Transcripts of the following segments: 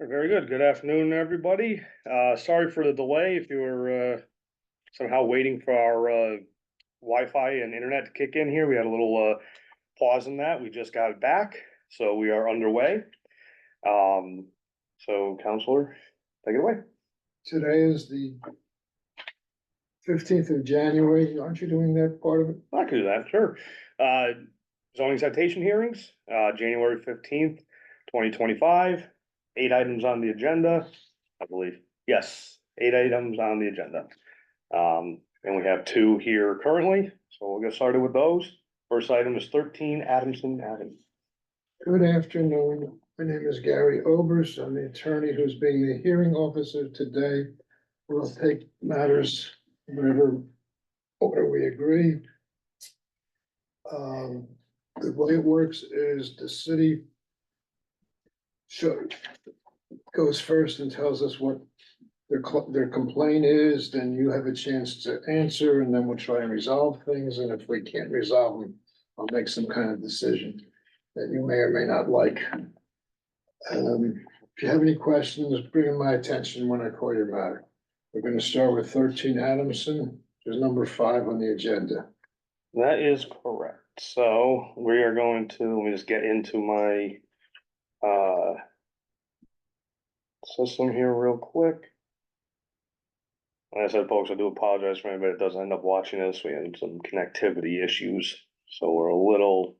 Very good. Good afternoon, everybody. Sorry for the delay. If you were somehow waiting for our Wi-Fi and internet to kick in here, we had a little pause in that. We just got it back, so we are underway. So Counselor, take it away. Today is the 15th of January. Aren't you doing that part of it? I could do that, sure. Zoning citation hearings, January 15th, 2025. 8 items on the agenda, I believe. Yes, 8 items on the agenda. And we have 2 here currently, so we'll get started with those. First item is 13 Adamson Avenue. Good afternoon. My name is Gary Obers. I'm the attorney who's being the hearing officer today. We'll take matters wherever order we agree. The way it works is the city goes first and tells us what their complaint is, then you have a chance to answer, and then we'll try and resolve things, and if we can't resolve them, I'll make some kind of decision that you may or may not like. If you have any questions, bring them to my attention when I call your matter. We're gonna start with 13 Adamson, which is number 5 on the agenda. That is correct. So we are going to, let me just get into my system here real quick. Like I said, folks, I do apologize for anybody that doesn't end up watching this. We had some connectivity issues, so we're a little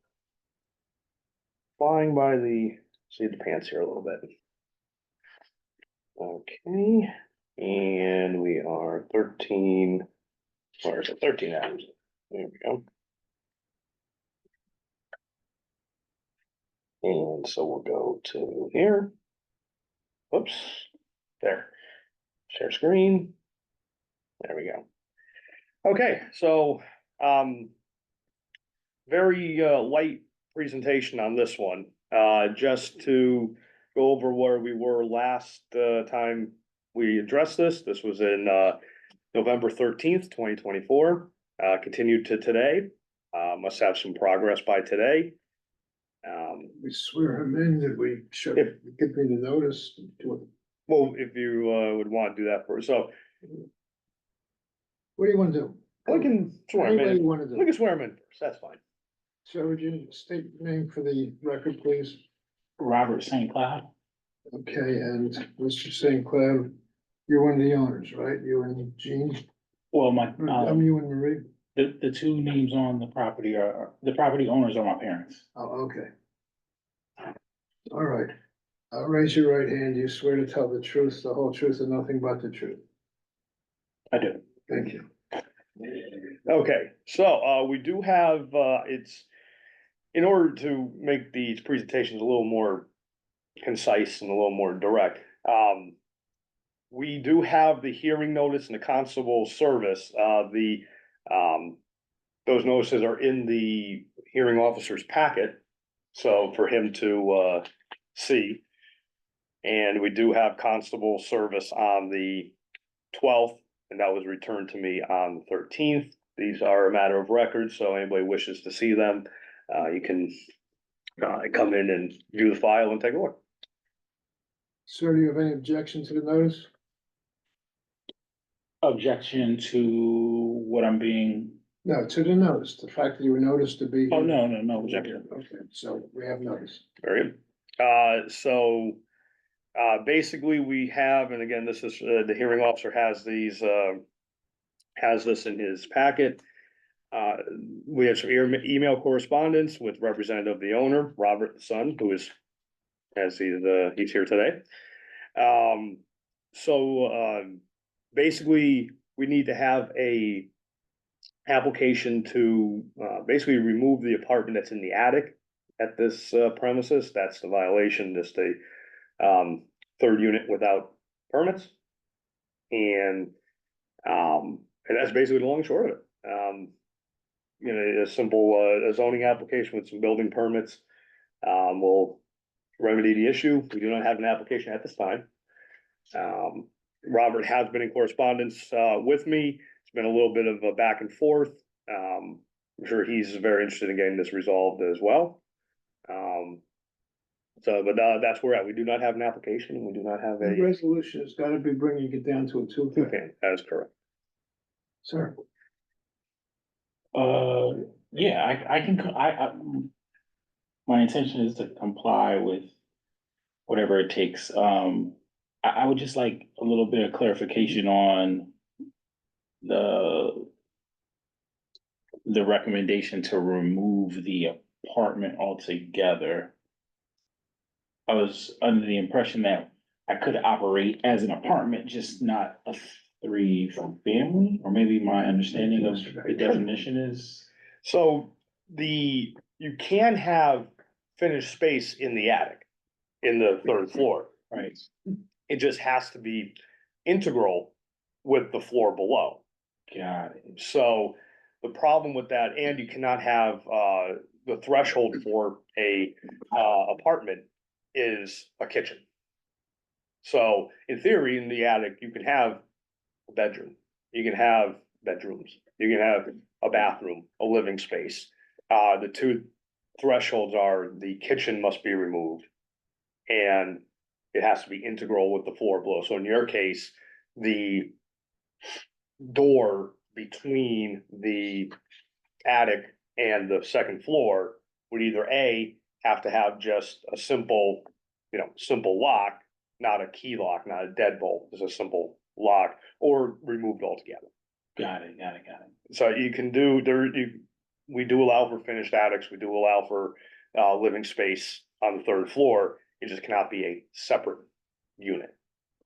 flying by the seat of the pants here a little bit. Okay, and we are 13, or is it 13 items? There we go. And so we'll go to here. Whoops, there. Share screen. There we go. Okay, so very light presentation on this one. Just to go over where we were last time we addressed this. This was in November 13th, 2024. Continued to today. Must have some progress by today. We swear him in that we should give me the notice to it. Well, if you would want to do that first, so What do you want to do? we can swear him Anybody in. want to We do? can swear him in first, that's fine. So would you state your name for the record, please? Robert St. Cloud. Okay, and Mr. St. Cloud, you're one of the owners, right? You and Jean? Well, You and Marie? the 2 names on the property the property owners are my parents. Oh, okay. All right. Raise your right hand. You swear to tell the truth, the whole truth, and nothing but the truth. I do. Thank you. Okay, so we do have it's in order to make these presentations a little more concise and a little more direct. We do have the hearing notice and the constable service. Those notices are in the hearing officer's packet, so for him to see. And we do have constable service on the 12th, and that was returned to me on the 13th. These are a matter of record, so anybody wishes to see them, you can come in and view the file and take a look. Sir, do you have any objection to the notice? Objection to what I'm being, No, to the notice, the fact that you were noticed to be. oh, no objection. Okay, so we have notice. Very good. Basically we have, and again, this is, the hearing officer has these, has this in his packet. We have some email correspondence with representative of the owner, Robert, the son, who is, as he's here today. Basically, we need to have a application to, basically remove the apartment that's in the attic at this premises. That's the violation, just a, 3rd unit without permits. And that's basically the long and short of it. You know, a simple a zoning application with some building permits will remedy the issue. We do not have an application at this time. Robert has been in correspondence with me. It's been a little bit of a back and forth. I'm sure he's very interested in getting this resolved as well. So, but, that's where we're at. We do not have an application. We do not have The a resolution has gotta be bringing it down to a two. two-family. That is correct. Sir, Yeah, I can, my intention is to comply with whatever it takes. I would just like a little bit of clarification on the recommendation to remove the apartment altogether. I was under the impression that I could operate as an apartment, just not a three-family, or maybe my understanding of the definition is. So you can have finished space in the attic, in the third floor. Right. It just has to be integral with the floor below. Got it. So the problem with that, and you cannot have, the threshold for a, apartment is a kitchen. So in theory, in the attic, you can have a bedroom, you can have bedrooms, you can have a bathroom, a living space. The two thresholds are the kitchen must be removed. And it has to be integral with the floor below. So in your case, the door between the attic and the second floor would either A, have to have just a simple, simple lock, not a key lock, not a deadbolt, just a simple lock, or removed altogether. Got it. So you can do, we do allow for finished attics, we do allow for, living space on the third floor. It just cannot be a separate unit.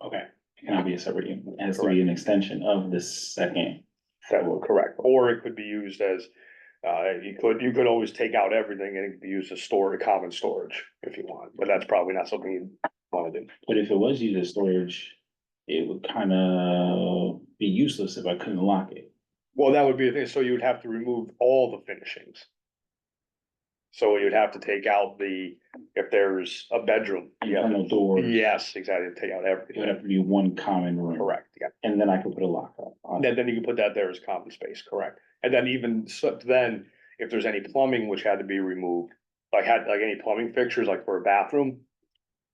Okay, it cannot be a separate unit, it has to be an extension of the second. That will correct, or it could be used as, you could always take out everything and it could be used as common storage if you want, but that's probably not something you wanna do. But if it was used as storage, it would kind of be useless if I couldn't lock it. Well, that would be the thing, so you would have to remove all the finishings. So you'd have to take out if there's a bedroom. Internal doors. Yes, exactly, take out It would everything, have to be one common room. correct, yeah. And then I could put a lock on. Then you can put that there as common space, correct? And then even so, then, if there's any plumbing which had to be removed, like any plumbing fixtures, like for a bathroom,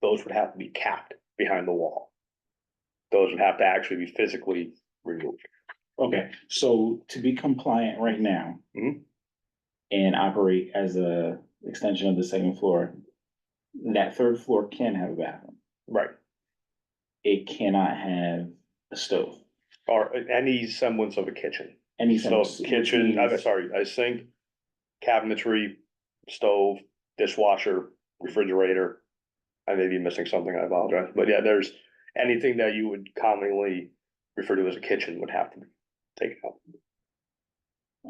those would have to be capped behind the wall. Those would have to actually be physically removed. Okay, so to be compliant right now. Mhm. And operate as a extension of the second floor, that third floor can have a bathroom. Right, It cannot have a stove. or any semblance of a kitchen. Any So sense. kitchen, I'm sorry, a sink, cabinetry, stove, dishwasher, refrigerator. I may be missing something, I apologize, but yeah, there's anything that you would commonly refer to as a kitchen would have to be taken out.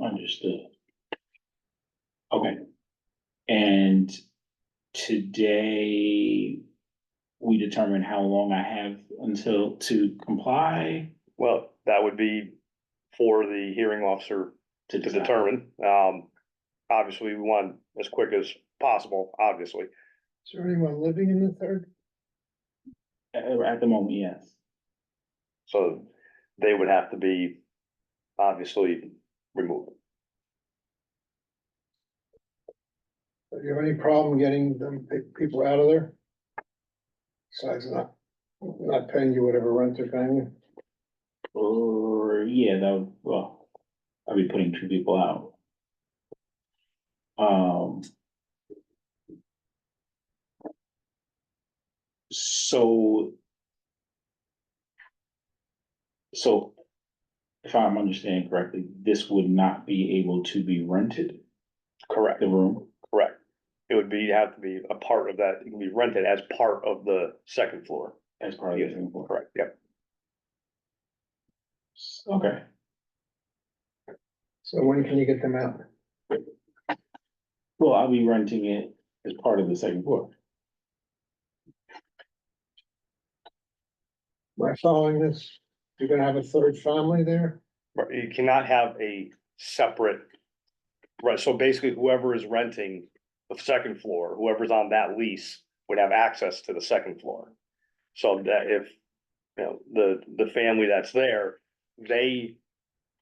Understood. Okay. And today we determine how long I have until to comply. Well, that would be for the hearing officer to decide. determine. Obviously, we want as quick as possible, obviously. is there anyone living in the third? At the moment, yes. So they would have to be obviously removed. Do you have any problem getting them, people out of there? Besides not paying you whatever rent they're paying you? Or, yeah, that would, well, I'll be putting two people out. So. So, if I'm understanding correctly, this would not be able to be rented, Correct, the room? correct. It would have to be a part of that, it can be rented as part of the second floor. As part of the second floor? Correct, yep. Okay, So when can you get them out? well, I'll be renting it as part of the second floor. Am I following this? You're gonna have a third family there? Right, you cannot have a separate. Right, so basically whoever is renting the second floor, whoever's on that lease would have access to the second floor. So that if, the family that's there, they,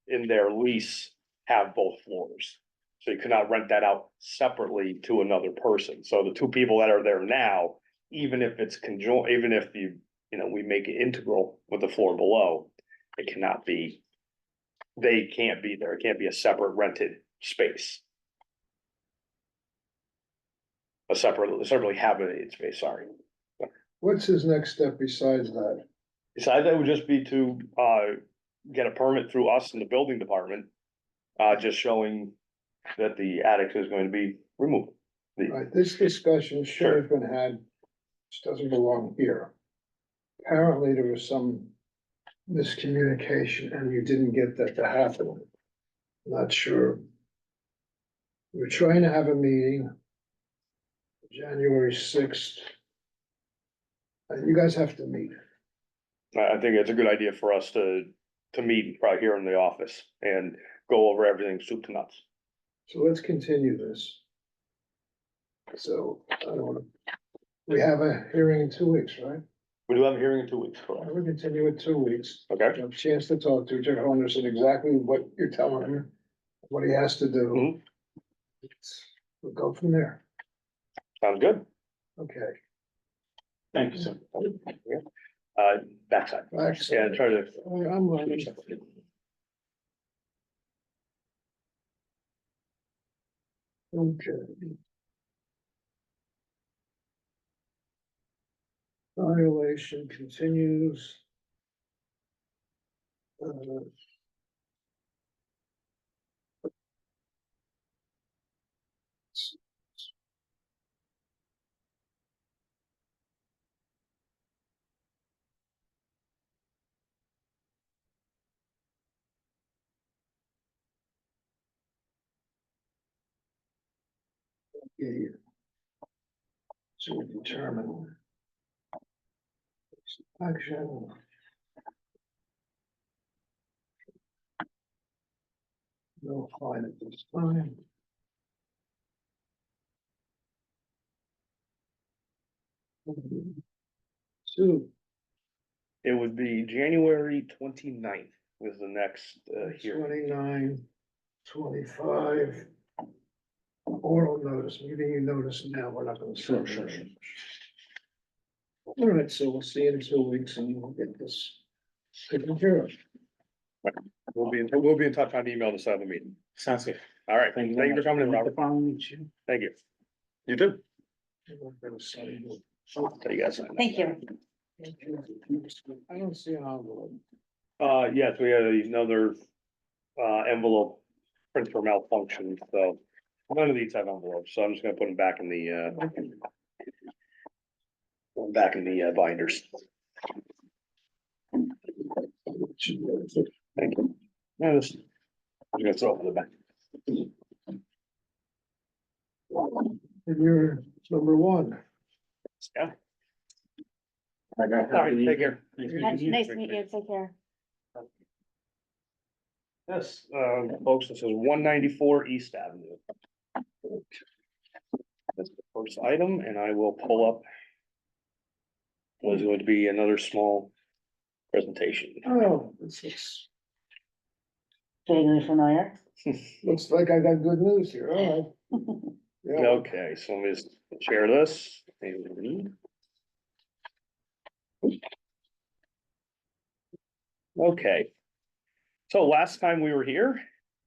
in their lease, have both floors. So you cannot rent that out separately to another person. So the two people that are there now, even if it's conjoined, even if we make it integral with the floor below, it cannot be. They can't be there. It can't be a separate rented space. A separately habitated space, sorry. What's his next step besides that? Besides, that would just be to get a permit through us in the building department. Just showing that the attic is going to be removed. Right, this discussion should have been had, which doesn't belong here. Apparently, there was some miscommunication and you didn't get that to happen. Not sure. We're trying to have a meeting. January 6th. You guys have to meet. I think it's a good idea for us to meet right here in the office and go over everything soup to nuts. So let's continue this. So I don't wanna, we have a hearing in 2 weeks, right? We do have a hearing in 2 weeks, correct? We'll continue it 2 weeks. Okay, Have a chance to talk to Jeff Henderson, exactly what you're telling him, what he has to do. Mhm. We'll go from there. sounds good. Okay. Thank you, sir. Backside. Thanks. Yeah, try to. I'm learning. Okay. Violation continues. Yeah. To determine. Action. No fine at this time. Two, It would be January 29th was the next hearing. 29, 25. Oral notice, meeting you notice now, we're not gonna. Sure. All right, so we'll see you in 2 weeks and we'll get this taken care of. We'll be in touch on email to set up the meeting. Sounds good. All right, Thank you. thank you for coming in, Robert. Thank you. You too. So you guys. Thank you. I don't see an envelope. Yes, we had another envelope print for malfunction, so none of these have envelopes, so I'm just gonna put them back in the binders. Thank you. I'm gonna throw it in the back. And you're number one. Yeah. All All right, take care. Nice to meet you. Take care. Yes, folks, this is 194 East Avenue. That's the first item, and I will pull up. Was going to be another small presentation. Oh, this Vaguely familiar. looks like I got good news here, all right. Yeah, Okay, so let me just share this. Okay. So last time we were here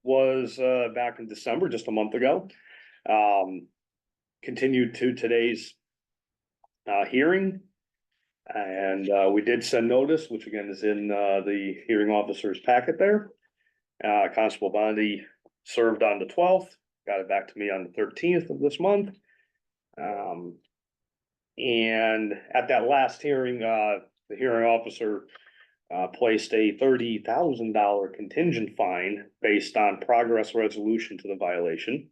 was back in December, just a month ago. Continued to today's hearing. And we did send notice, which again is in the hearing officer's packet there. Constable Bondi served on the 12th, got it back to me on the 13th of this month. And at that last hearing, the hearing officer placed a $30,000 contingent fine based on progress resolution to the violation.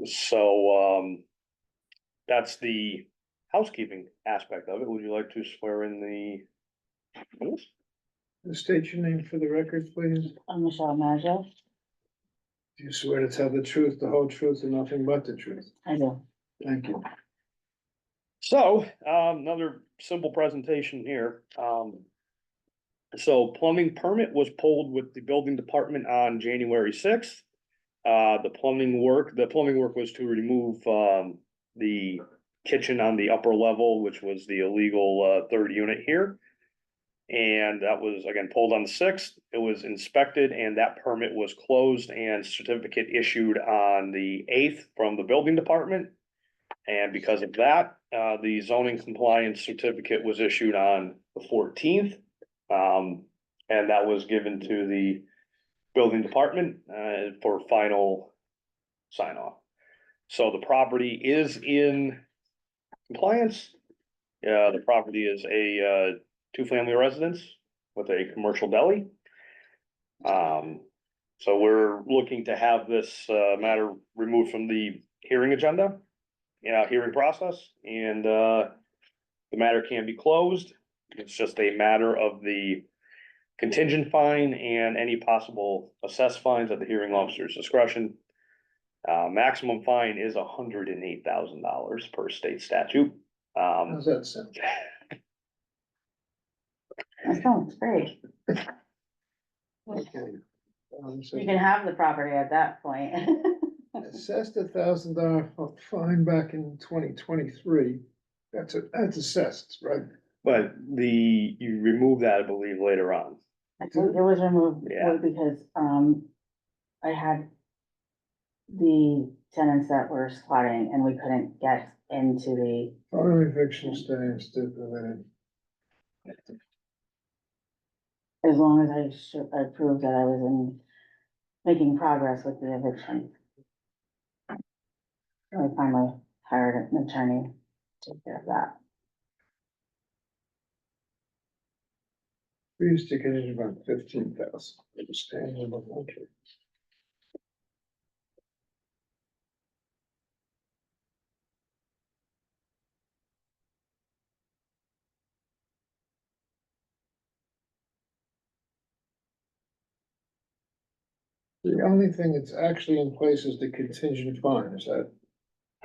So that's the housekeeping aspect of it. Would you like to swear in the? state your name for the record, please. I'm Michelle Maggio. Do you swear to tell the truth, the whole truth, and nothing but the truth? I do. Thank you. So, another simple presentation here. So plumbing permit was pulled with the building department on January 6th. The plumbing work was to remove, the kitchen on the upper level, which was the illegal, third unit here. And that was again pulled on the 6th. It was inspected and that permit was closed and certificate issued on the 8th from the building department. And because of that, the zoning compliance certificate was issued on the 14th. And that was given to the building department, for final sign off. So the property is in compliance. The property is a, two-family residence with a commercial deli. So we're looking to have this, matter removed from the hearing agenda, hearing process, and, the matter can be closed. It's just a matter of the contingent fine and any possible assessed fines at the hearing officer's discretion. Maximum fine is $108,000 per state statute. How's that sound? That sounds great. Okay. So You can have the property at that point. assessed $1,000 fine back in 2023. That's assessed, right? But you remove that, I believe, later on. I think it was removed Yeah. because, I had the tenants that were squatting and we couldn't get into the, Auto eviction stays stipulated. as long as I proved that I was making progress with the eviction. I finally hired an attorney to take care of that. We used to get in about 15,000. Staying in the country. The only thing that's actually in place is the contingent fine, is that?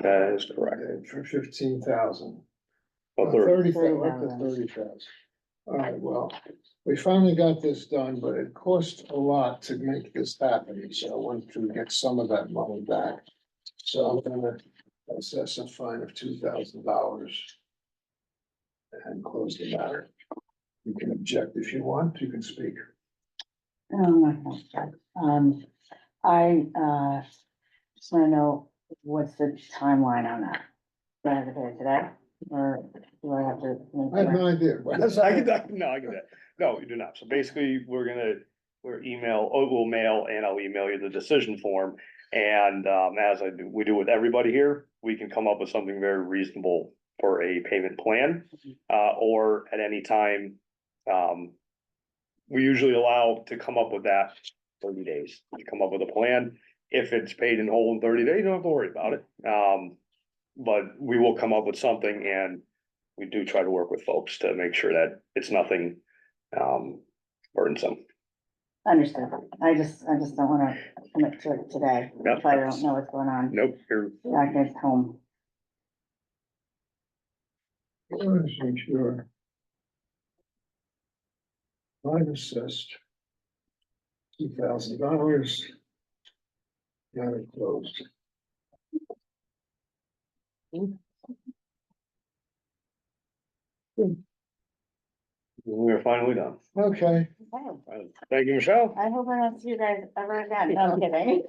That is correct. For 15,000. Well, 30,000, up to 30,000. All right, well, we finally got this done, but it cost a lot to make this happen, so I want to get some of that money back. So I'm gonna assess a fine of $2,000. And close the matter. You can object if you want, you can speak. No, I'm not gonna start. I just wanna know what's the timeline on that? Do I have to pay it today, or do I have to? I have no idea. That's, I get that. No, you do not. So basically, we'll mail and I'll email you the decision form. And, as we do with everybody here, we can come up with something very reasonable for a payment plan. Or at any time, we usually allow to come up with that 30 days, to come up with a plan. If it's paid in whole in 30 days, you don't have to worry about it. But we will come up with something, and we do try to work with folks to make sure that it's nothing, burdensome. Understood. I just don't wanna commit to it today, Yep. if I don't know what's going on. Nope, you're, I get home. Sure. Fine assessed. $2,000. Got it closed. we're finally done. Okay, Okay. Thank you, Michelle. I hope I don't see you guys ever again. No, I'm kidding.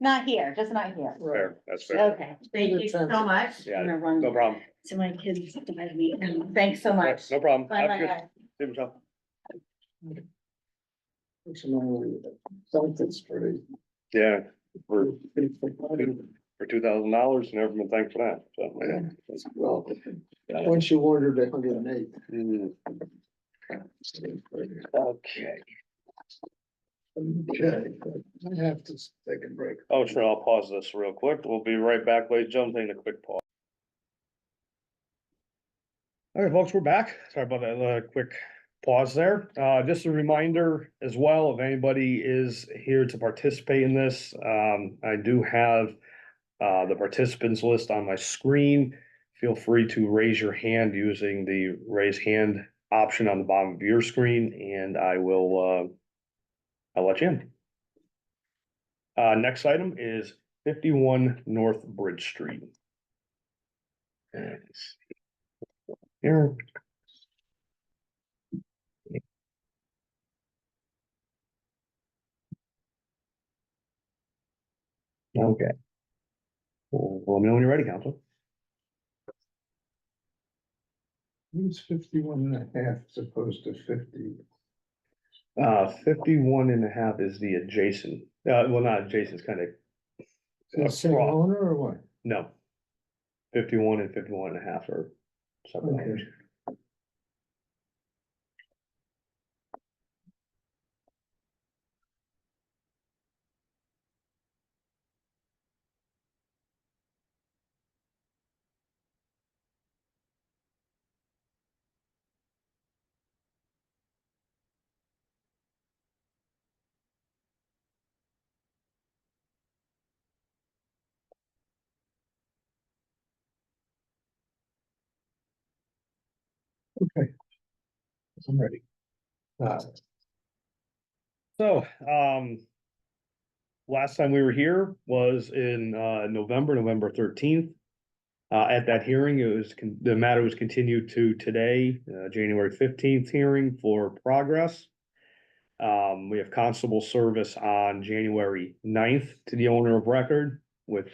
Not here, just not here. Fair, that's fair. Okay, thank you so much. Yeah, I'm gonna run No problem. to my kids' meeting. Thanks so much. No problem. Bye, Have a bye, good- bye. See you, Michelle. something's pretty. Yeah, for $2,000, never been thanked for that, so, yeah. Well, once you ordered 108. Mm, Okay, Okay, I have to take a break. oh, sure, I'll pause this real quick, we'll be right back, ladies and gentlemen, taking a quick pause. Okay, folks, we're back, sorry about that, quick pause there, just a reminder as well, if anybody is here to participate in this, I do have the participants list on my screen. Feel free to raise your hand using the raise hand option on the bottom of your screen, and I'll let you in. Next item is 51 North Bridge Street. Let's see. Here. Okay. Well, let me know when you're ready, council. It's 51.5 as opposed to 50. 51 and a half is the adjacent, well, not adjacent, it's kind of, Is it same Across. owner or what? no. 51 and 51 and a half are separate Okay. owners. Okay. I'm ready. So, last time we were here was in, November 13th. At that hearing, the matter was continued to today, January 15th hearing for progress. We have constable service on January 9th to the owner of record with,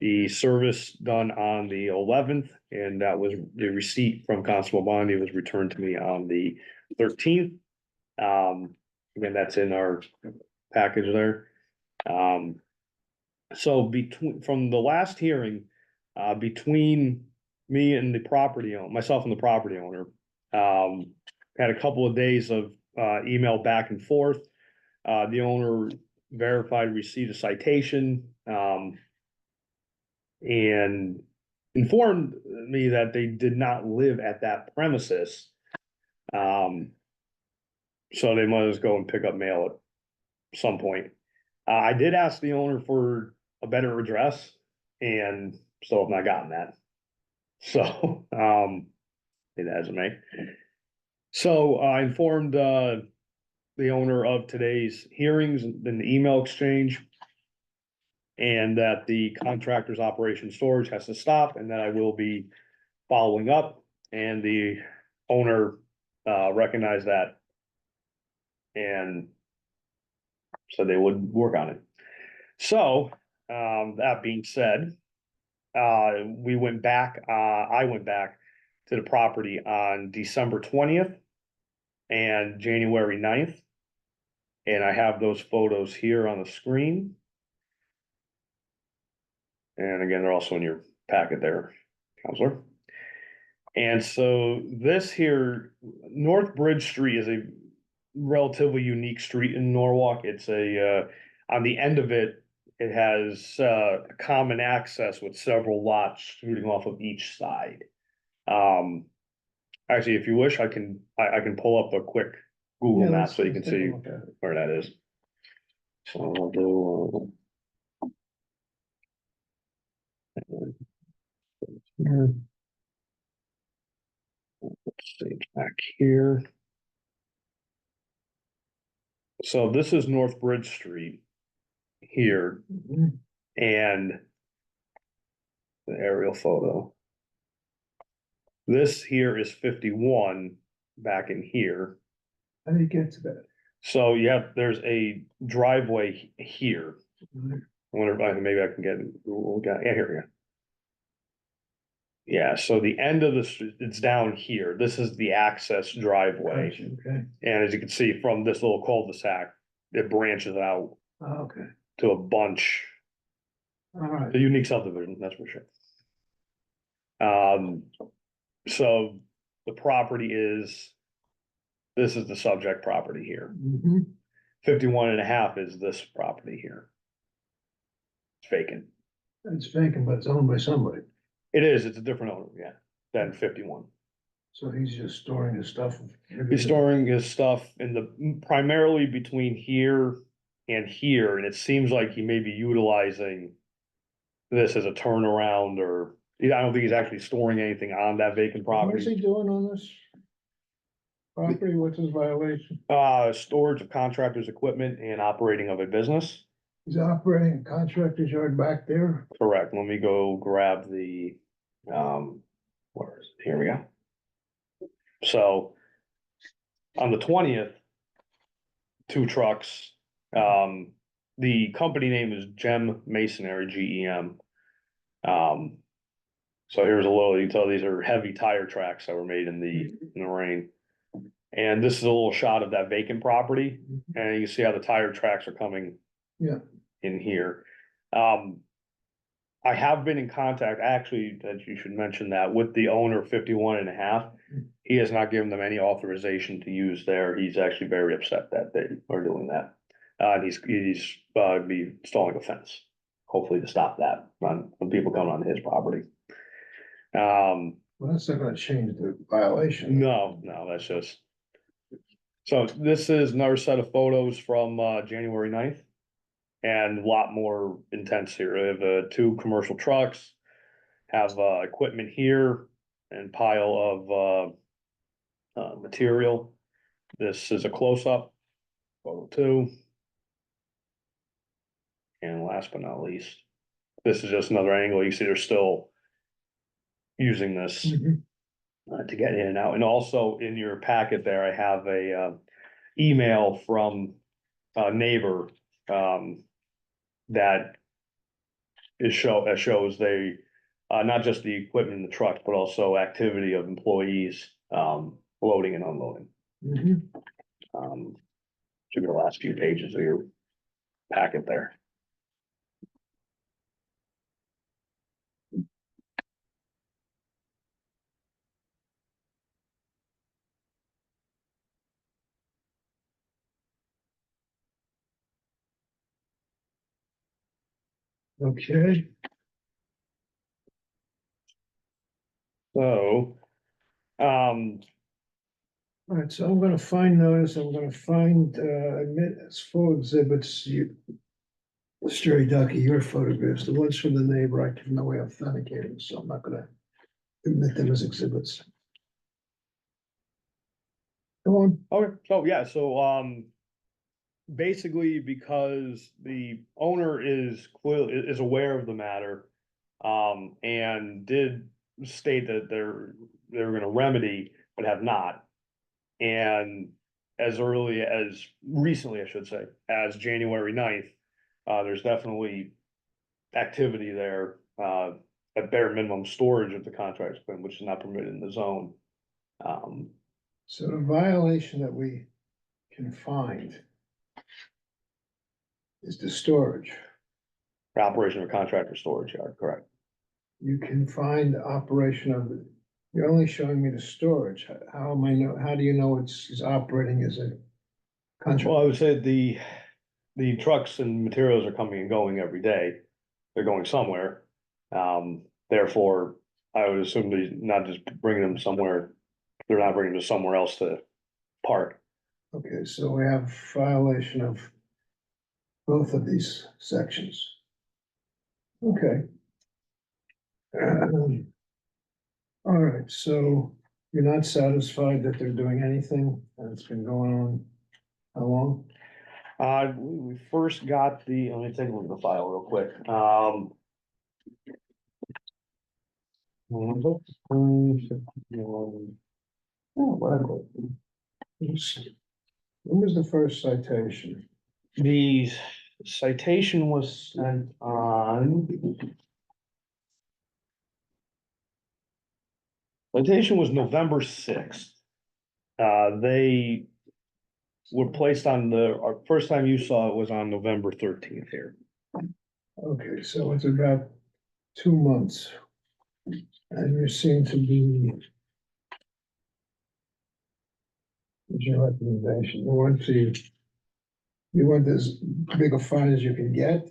the service done on the 11th, and that was the receipt from Constable Bondi was returned to me on the 13th. Again, that's in our package there. So from the last hearing, between me and the property owner, myself and the property owner, had a couple of days of, email back and forth. The owner verified receipt of citation, and informed me that they did not live at that premises. So they might as go and pick up mail at some point. I did ask the owner for a better address and still have not gotten that. So, it hasn't me. So I informed, the owner of today's hearings and the email exchange. And that the contractor's operation storage has to stop and that I will be following up. And the owner, recognized that. And said they would work on it. So, that being said, we went back, I went back to the property on December 20th and January 9th. And I have those photos here on the screen. And again, they're also in your packet there, Counselor. And so this here, North Bridge Street is a relatively unique street in Norwalk. It's on the end of it, it has, a common access with several lots shooting off of each side. Actually, if you wish, I can pull up a quick Google Yeah, map so you let's can take a see look at it. where that is. So I'll do, here. Let's see, back here. So this is North Bridge Street here Mhm. and the aerial photo. This here is 51 back in here. How do you get to that? So yeah, there's a driveway here. I wonder if maybe I can get, yeah, here we go. Yeah, so the end of the street, it's down here. This is the access driveway. Gotcha, okay, And as you can see from this little cul-de-sac, it branches out okay, to a bunch, all right. a unique subdivision, that's for sure. So the property is, this is the subject property here. Mhm. 51 and a half is this property here. It's vacant. It's vacant, but it's owned by somebody, It is, it's a different owner, yeah, than 51. so he's just storing his stuff. He's storing his stuff in the, primarily between here and here, and it seems like he may be utilizing this as a turnaround or, I don't think he's actually storing anything on that vacant What is property. he doing on this? property, what's his violation? Storage of contractors' equipment and operating of a business. He's operating a contractor's yard back there. Correct. Let me go grab where is it? Here we go. So on the 20th, two trucks, the company name is Gem Masonry, GEM. So here's a little detail. These are heavy tire tracks that were made in the rain. And this is a little shot of that vacant property, and you can see how the tire tracks are coming. Yeah. In here. I have been in contact, actually, that you should mention that, with the owner of 51.5. He has not given them any authorization to use there. He's actually very upset that they are doing that. And he's be installing a fence, hopefully to stop that when people come on his property. Well, that's not gonna change the violation. No, that's just. So this is another set of photos from January 9th. And a lot more intense here. We have two commercial trucks, have equipment here and pile of material. This is a close-up, photo 2. And last but not least, this is just another angle. You see they're still using this Mhm. to get in and out. And also in your packet there, I have a email from a neighbor that shows they, not just the equipment in the truck, but also activity of employees, loading and unloading. Mhm. Should be the last few pages of your packet there. Okay, So, all right, so I'm gonna find notice, I'm gonna find, admit as full exhibits, Stray Ducky, your photographs, the ones from the neighbor, I can no way authenticate them, so I'm not gonna admit them as exhibits. Go on. okay, so yeah, basically because the owner is clearly is aware of the matter, and did state that they're gonna remedy, but have not. And as early as recently, I should say, as January 9th, there's definitely activity there, at bare minimum storage of the contract equipment, which is not permitted in the zone. Um, So the violation that we can find is the storage. for operation of a contractor storage yard, correct? You can find the operation of it. You're only showing me the storage. How am I know, how do you know it's operating as a contract? Well, I would say the trucks and materials are coming and going every day. They're going somewhere. Therefore, I would assume they're not just bringing them somewhere, they're not bringing them somewhere else to park. Okay, so we have violation of both of these sections. Okay. All right, so you're not satisfied that they're doing anything, and it's been going on how long? We first got let me take a look at the file real quick. When was the first citation? The citation was sent on. Citation was November 6th. They were placed on our first time you saw it was on November 13th here. Okay, so it's about 2 months. And you seem to be. What's your recommendation? You want as big a fine as you can get?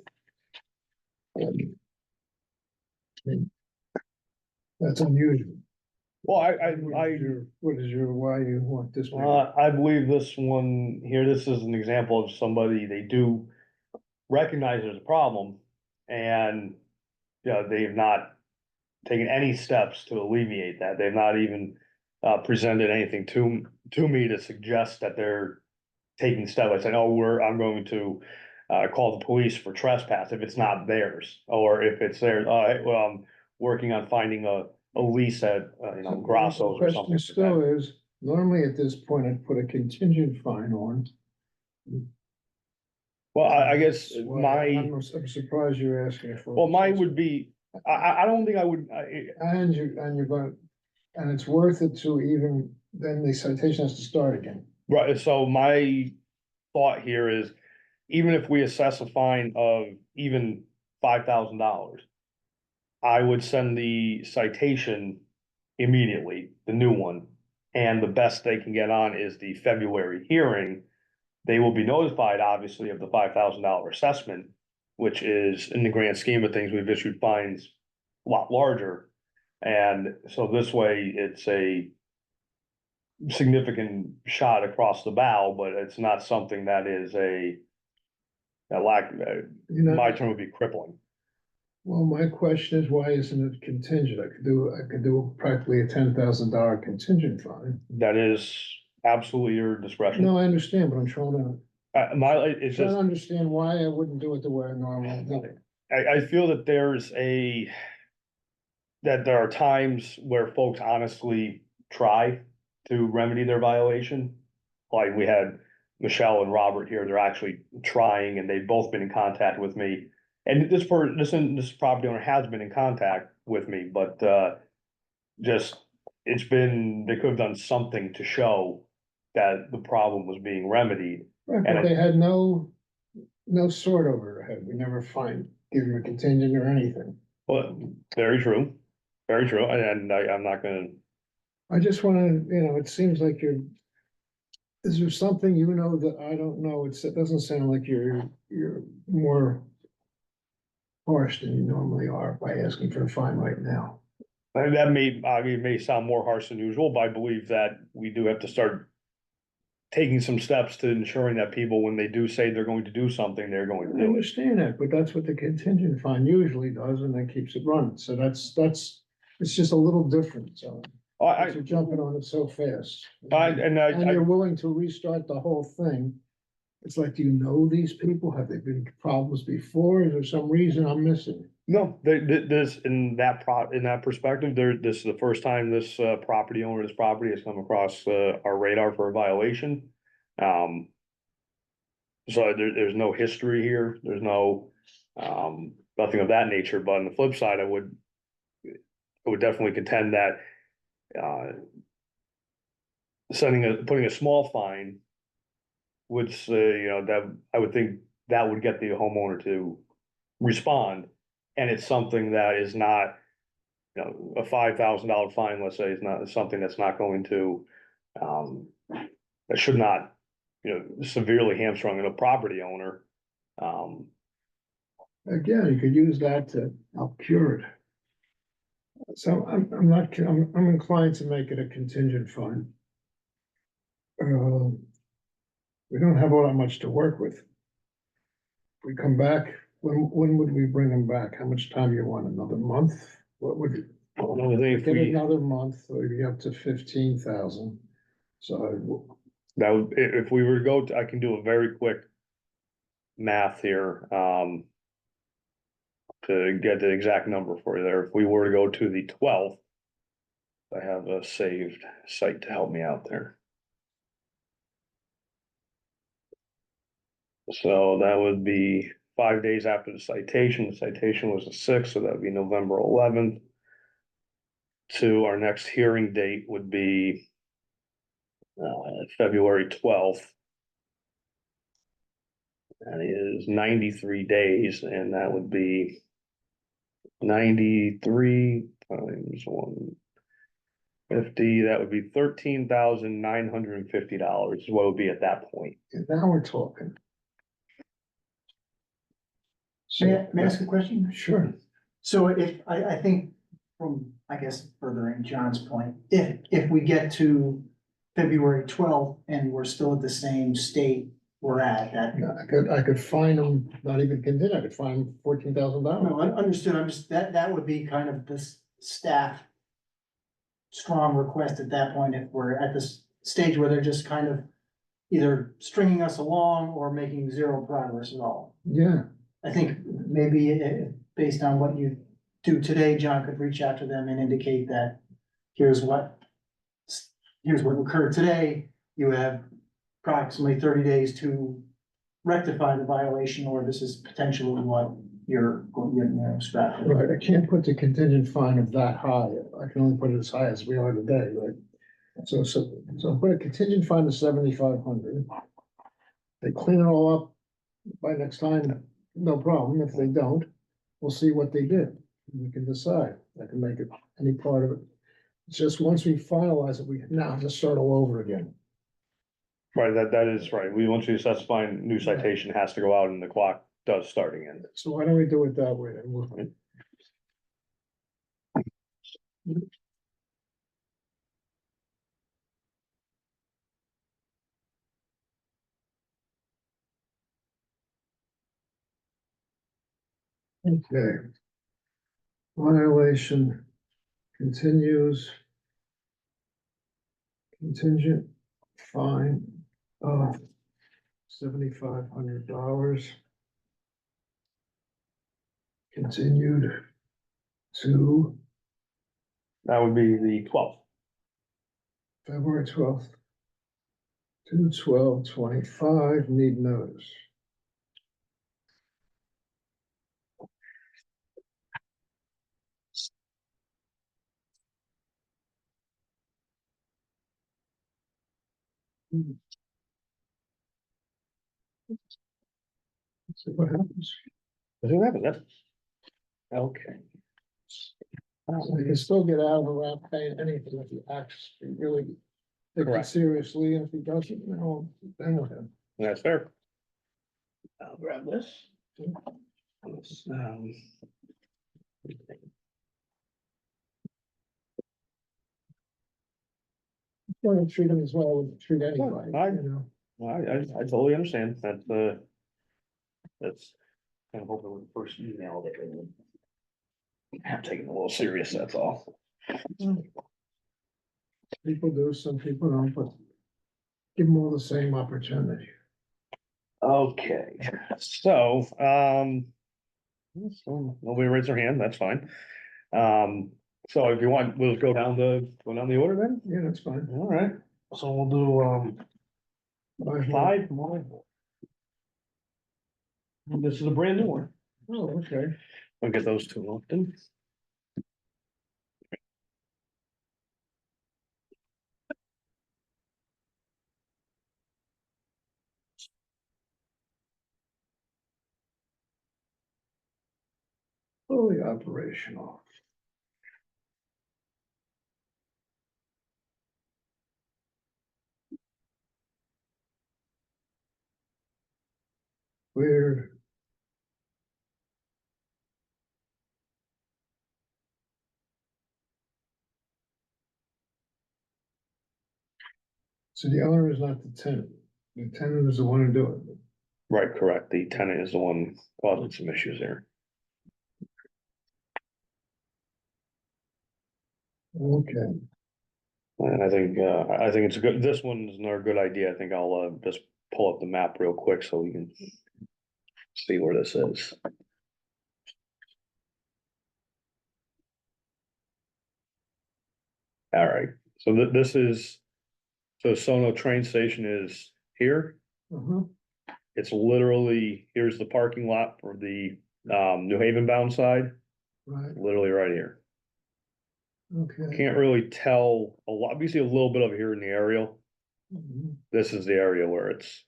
That's unusual. Well, What is your, why you want this? big? I believe this one here, this is an example of somebody, they do recognize there's a problem. And, they've not taken any steps to alleviate that. They've not even presented anything to me to suggest that they're taking steps. I said, oh, I'm going to call the police for trespass if it's not theirs, or if it's theirs, well, I'm working on finding a lease at, Grasso's or The something. question still is, normally at this point, I'd put a contingent fine on. Well, I guess Well, my, I'm surprised you're asking for. well, mine would be, I don't think I would, And you're going, and it's worth it to even, then the citation has to start again. right, so my thought here is, even if we assess a fine of even $5,000, I would send the citation immediately, the new one. And the best they can get on is the February hearing. They will be notified, obviously, of the $5,000 assessment, which is, in the grand scheme of things, we've issued fines a lot larger. And so this way, it's a significant shot across the bow, but it's not something that is You know, my term would be crippling. well, my question is, why isn't it contingent? I could do practically a $10,000 contingent fine. That is absolutely your discretion. No, I understand, but I'm trying to, It's trying just, to understand why I wouldn't do it the way I normally do it. I feel that that there are times where folks honestly try to remedy their violation. Like we had Michelle and Robert here, they're actually trying, and they've both been in contact with me. And this property owner has been in contact with me, but, just, they could have done something to show that the problem was being remedied. Right, And but they had no sword over their head. We never give them a contingent or anything. Well, very true, and I'm not gonna, I just wanna, it seems like is there something that I don't know? It doesn't sound like you're more harsh than you normally are by asking for a fine right now. and it may sound more harsh than usual, but I believe that we do have to start taking some steps to ensuring that people, when they do say they're going to do something, they're going to I do it. understand that, but that's what the contingent fine usually does, and then keeps it running. So it's just a little different, so. You're jumping on it so fast. And you're willing to restart the whole thing. It's like, do you know these people? Have there been problems before? Is there some reason I'm missing? No, this, in that perspective, this is the first time this, property owner, this property has come across, our radar for a violation. So there's no history here, there's no, nothing of that nature, but on the flip side, I would definitely contend that, putting a small fine would say, that, I would think that would get the homeowner to respond. And it's something that is not, a $5,000 fine, let's say, is not something that's not going to, that should not, severely hamstring a property owner. Again, you could use that to help cure it. So I'm inclined to make it a contingent fine. We don't have all that much to work with. If we come back, when would we bring them back? How much time do you want? Another month? What would? If Get we, another month, so you'd be up to 15,000. So that would, if we were to go, I can do a very quick math here, to get the exact number for you there. If we were to go to the 12th, I have a saved site to help me out there. So that would be 5 days after the citation. The citation was the 6th, so that would be November 11th. To our next hearing date would be February 12th. That is 93 days, and that would be 93 times 150, that would be $13,950 is what it would be at that point. now we're talking. May I ask a question? Sure. So if, I think from, I guess, furthering John's point, if we get to February 12th and we're still at the same state we're at, that. I could fine them, not even contingent, I could fine them $14,000. No, understood, I'm just, that would be kind of this staff strong request at that point if we're at this stage where they're just kind of either stringing us along or making zero progress at all. Yeah, I think maybe based on what you do today, John could reach out to them and indicate that here's what occurred today. You have approximately 30 days to rectify the violation, or this is potentially what you're strapped. right. I can't put the contingent fine of that high. I can only put it as high as we are today, right? So put a contingent fine of 7,500. They clean it all up by next time, no problem. If they don't, we'll see what they did. We can decide. I can make it any part of it. It's just once we finalize it, we now have to start all over again. Right, that is right. Once we specify a new citation has to go out and the clock does start again. So why don't we do it that way? And Okay. Violation continues. Contingent fine of $7,500. Continued to That would be the 12th. February 12th. 2/12/25, need notice. See what happens. Does it happen? That's okay. So you can still get out of around paying anything if you actually really take it Correct. seriously, and if he doesn't, then with him. That's fair. I'll grab this. Um, Well, treat him as well as treat anybody, I- you know. I totally understand that, that's kind of hoping with the first email that they would have taken a little serious, that's all. People do, some people don't, but give them all the same opportunity. Okay, so nobody raised their hand, that's fine. So if you want, we'll go down the order then, Yeah, that's fine. all right, so we'll do, five more. And this is a brand new one, Oh, okay. I'll get those two open. Fully operational. Weird. So the owner is not the tenant. The tenant is the one who do it. Right, correct, the tenant is the one causing some issues there. Okay. And I think it's a good, this one's another good idea. I think I'll, just pull up the map real quick so we can see where this is. All right, so this is, so Sono train station is here. Uh-huh, It's literally, here's the parking lot for the, New Haven bound side, right, literally right here. okay. Can't really tell a lot, obviously a little bit of it here in the aerial. Mhm. This is the area where it's.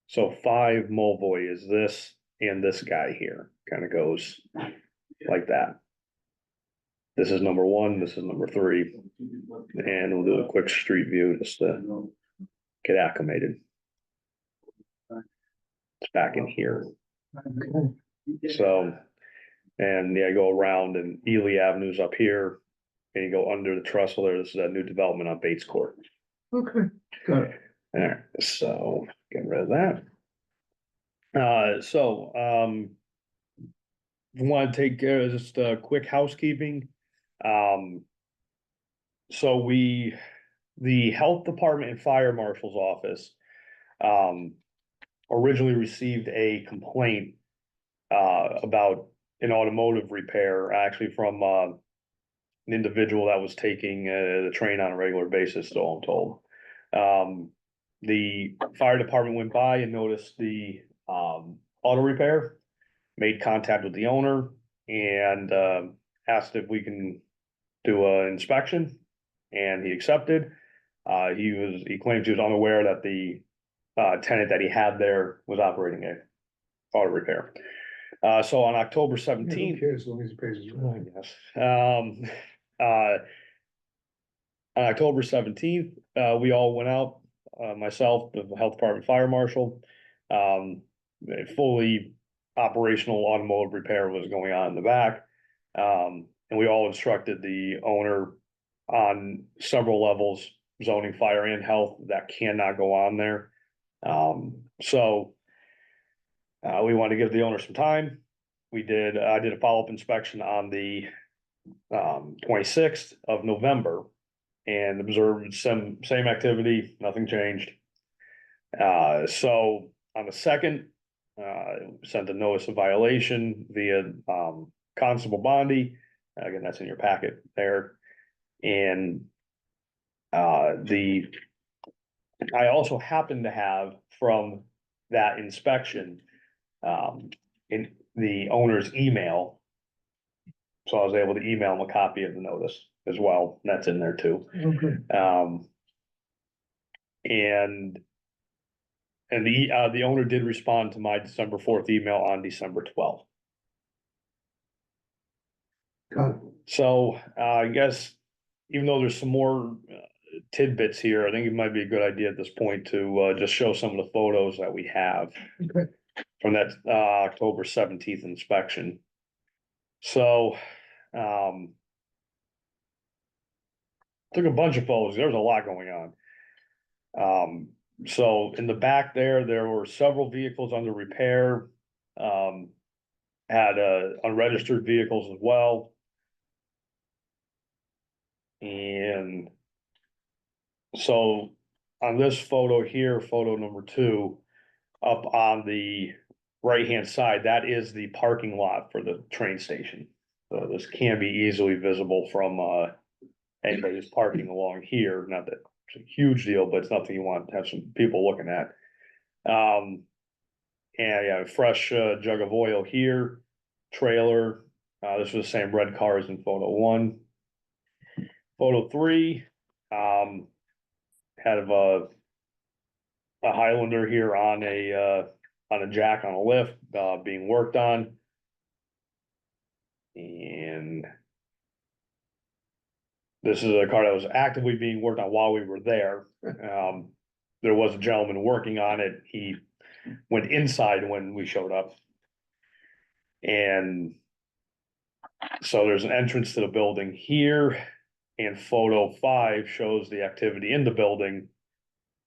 So 5 Molvoy is this and this guy here, kind of goes like that. This is number 1, this is number 3, and we'll do a quick street view just to get acclimated. It's back in here, Okay. so, and yeah, go around and Ely Avenue's up here. And you go under the trestle there, this is that new development on Bates Court. Okay, got it. Alright, so get rid of that. Want to take care of just quick housekeeping. so the health department and fire marshal's office, um, originally received a complaint, about an automotive repair, actually from, an individual that was taking, the train on a regular basis, so I'm told. The fire department went by and noticed the, auto repair, made contact with the owner and, asked if we can do an inspection, and he accepted. He claims he was unaware that the, tenant that he had there was operating a auto repair. So on October Who seventeenth, cares as long as he pays his rent? I guess, uh, on October seventeenth, we all went out, myself, the health department, fire marshal. A fully operational automotive repair was going on in the back. And we all instructed the owner on several levels, zoning, fire and health, that cannot go on there. So we wanted to give the owner some time. I did a follow-up inspection on the 26th of November and observed some same activity, nothing changed. So on the second, sent a notice of violation via Constable Bondi. Again, that's in your packet there. And I also happen to have from that inspection, in the owner's email. So I was able to email him a copy of the notice as well. That's in there too. Okay. And the owner did respond to my December 4th email on December 12th. Got it. So, I guess, even though there's some more tidbits here, I think it might be a good idea at this point to, just show some of the photos that we have. Okay. From that, October 17th inspection. So, took a bunch of photos, there was a lot going on. So in the back there were several vehicles under repair. Had, unregistered vehicles as well. And so on this photo here, photo number 2, up on the right-hand side, that is the parking lot for the train station. So this can be easily visible from, anybody who's parking along here, not that it's a huge deal, but it's nothing you want to have some people looking at. And yeah, fresh, jug of oil here, trailer, this was the same red cars in photo 1. Photo 3, had a Highlander here on a jack on a lift, being worked on. And this is a car that was actively being worked on while we were there. There was a gentleman working on it. He went inside when we showed up. And so there's an entrance to the building here, and photo 5 shows the activity in the building.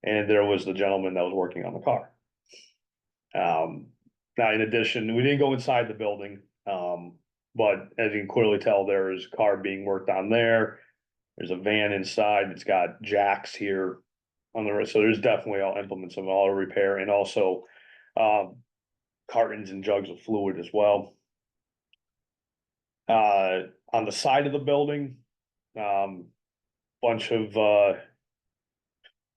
And there was the gentleman that was working on the car. Now, in addition, we didn't go inside the building, but as you can clearly tell, there is a car being worked on there. There's a van inside that's got jacks here on the, so there's definitely all implements of auto repair, and also cartons and jugs of fluid as well. On the side of the building, bunch of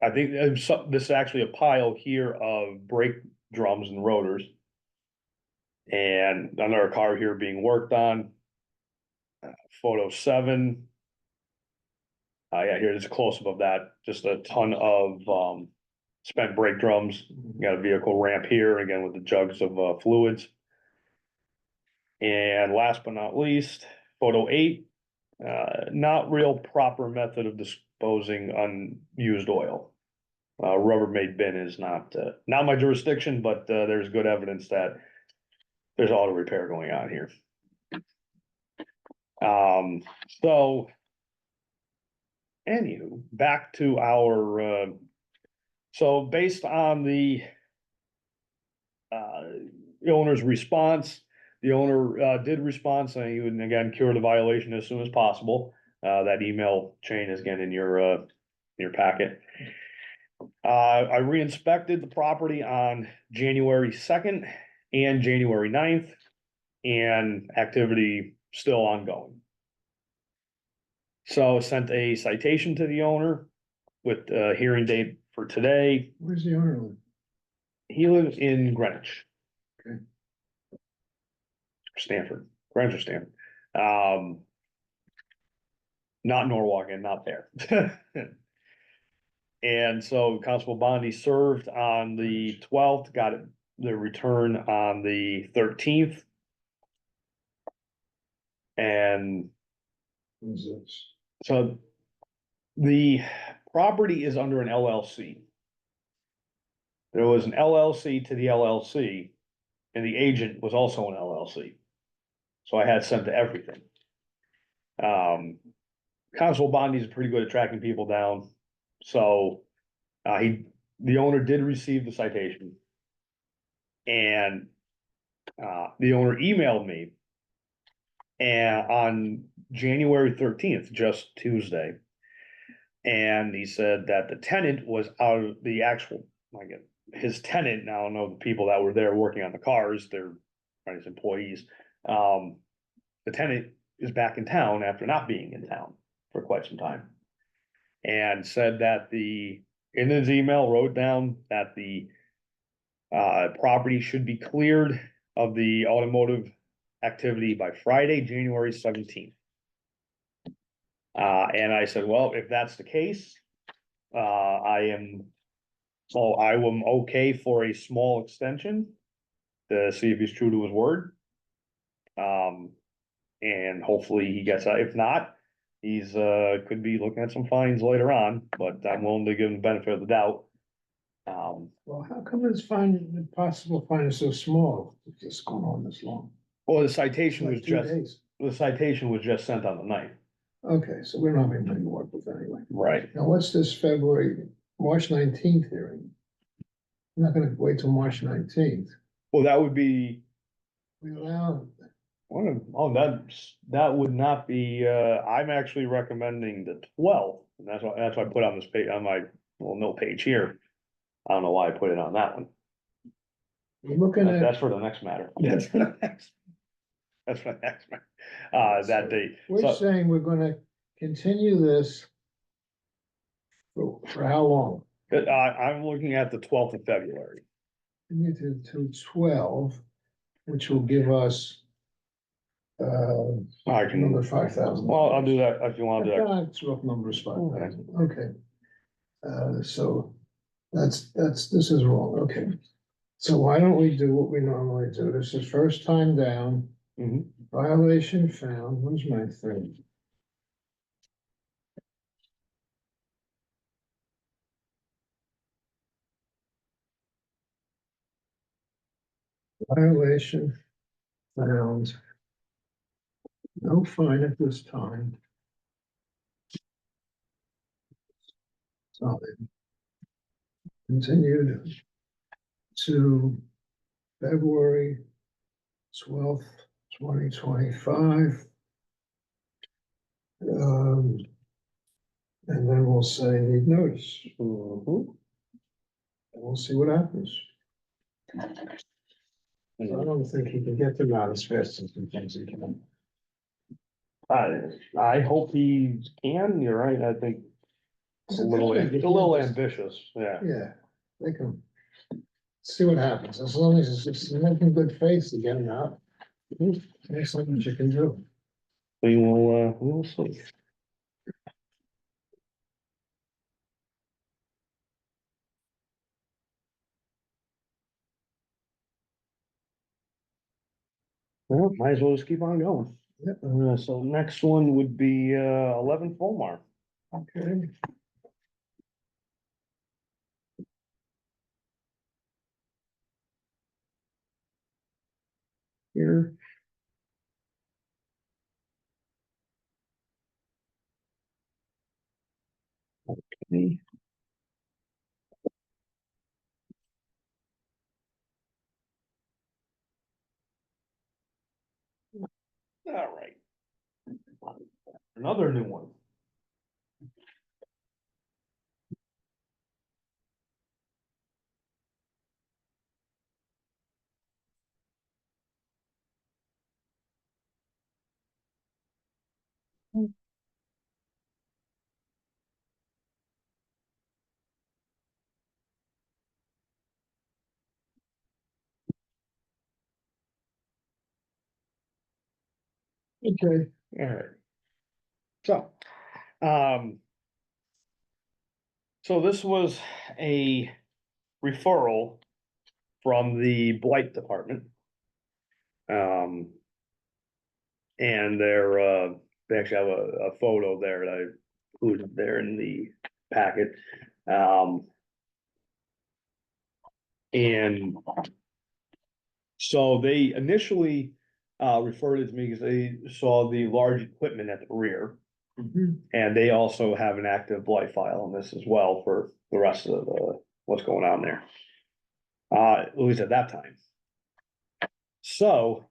I think this is actually a pile here of brake drums and rotors. And another car here being worked on. Photo 7. Yeah, here's a close up of that, just a ton of spent brake drums. Got a vehicle ramp here, again with the jugs of fluids. And last but not least, photo 8, not real proper method of disposing unused oil. Rubbermaid bin is not my jurisdiction, but there's good evidence that there's auto repair going on here. So anywho, back to our, so based on the owner's response, the owner did respond saying he would again cure the violation as soon as possible. That email chain is again in your packet. I re-inspected the property on January 2nd and January 9th, and activity still ongoing. So sent a citation to the owner with a hearing date for today. Where's the owner live? He lives in Greenwich. Okay. Stanford, Greenwich or Stanford. Not Norwalk and not there. And so Constable Bondi served on the 12th, got the return on the 13th. And Who's this? so the property is under an LLC. There was an LLC to the LLC, and the agent was also an LLC. So I had sent to everything. Constable Bondi is pretty good at tracking people down. So, the owner did receive the citation. And, the owner emailed me. And on January 13th, just Tuesday. And he said that the tenant was out of the actual, his tenant, now I don't know the people that were there working on the cars, they're his employees. The tenant is back in town after not being in town for quite some time. And said that in his email, wrote down that the property should be cleared of the automotive activity by Friday, January 17th. And I said, well, if that's the case, I am okay for a small extension to see if he's true to his word. And hopefully he gets out. If not, he's could be looking at some fines later on, but I'm willing to give him the benefit of the doubt. Well, how come the possible fine is so small? It's just going on this long. Well, It's like 2 days. the citation was just sent on the 9th. Okay, so we don't have anything to work with anyway. Right. Now, what's this March 19th hearing? I'm not gonna wait till March 19th. Well, that would be, We allow, that would not be, I'm actually recommending the 12th. And that's why I put on this page, on my little note page here. I don't know why I put it on that one. we're looking at, That's for the next matter. That's for the next. That's for the next matter. That date. we're So, saying we're gonna continue this for how long? I'm looking at the 12th of February. Continue to 12, which will give us I can, another 5,000. well, I'll do that if you want to do that. It's rough numbers, 5,000, okay. So this is wrong, okay. So why don't we do what we normally do? This is first time down, Mhm. violation found, where's my thing? Violation found. No fine at this time. So continued to February 12th, 2025. And then we'll say need notice. Mhm. And we'll see what happens. I don't think he can get them out as fast as he thinks he can. I hope he can, you're right, I think it's a little ambitious, yeah. Yeah, they can. See what happens, as long as it's making good faith to get them out. There's something you can do. We will see. Well, might as well just keep on going. Yep. So next one would be 11 Fulmar. Okay. Here. Okay. All right. Another new one. Okay, Alright. So, um. So this was a referral from the blight department. Um. And they actually have a photo there that I included there in the packet. And so they initially referred it to me because they saw the large equipment at the rear. mhm, And they also have an active blight file on this as well for the rest of what's going on there. At least at that time. So,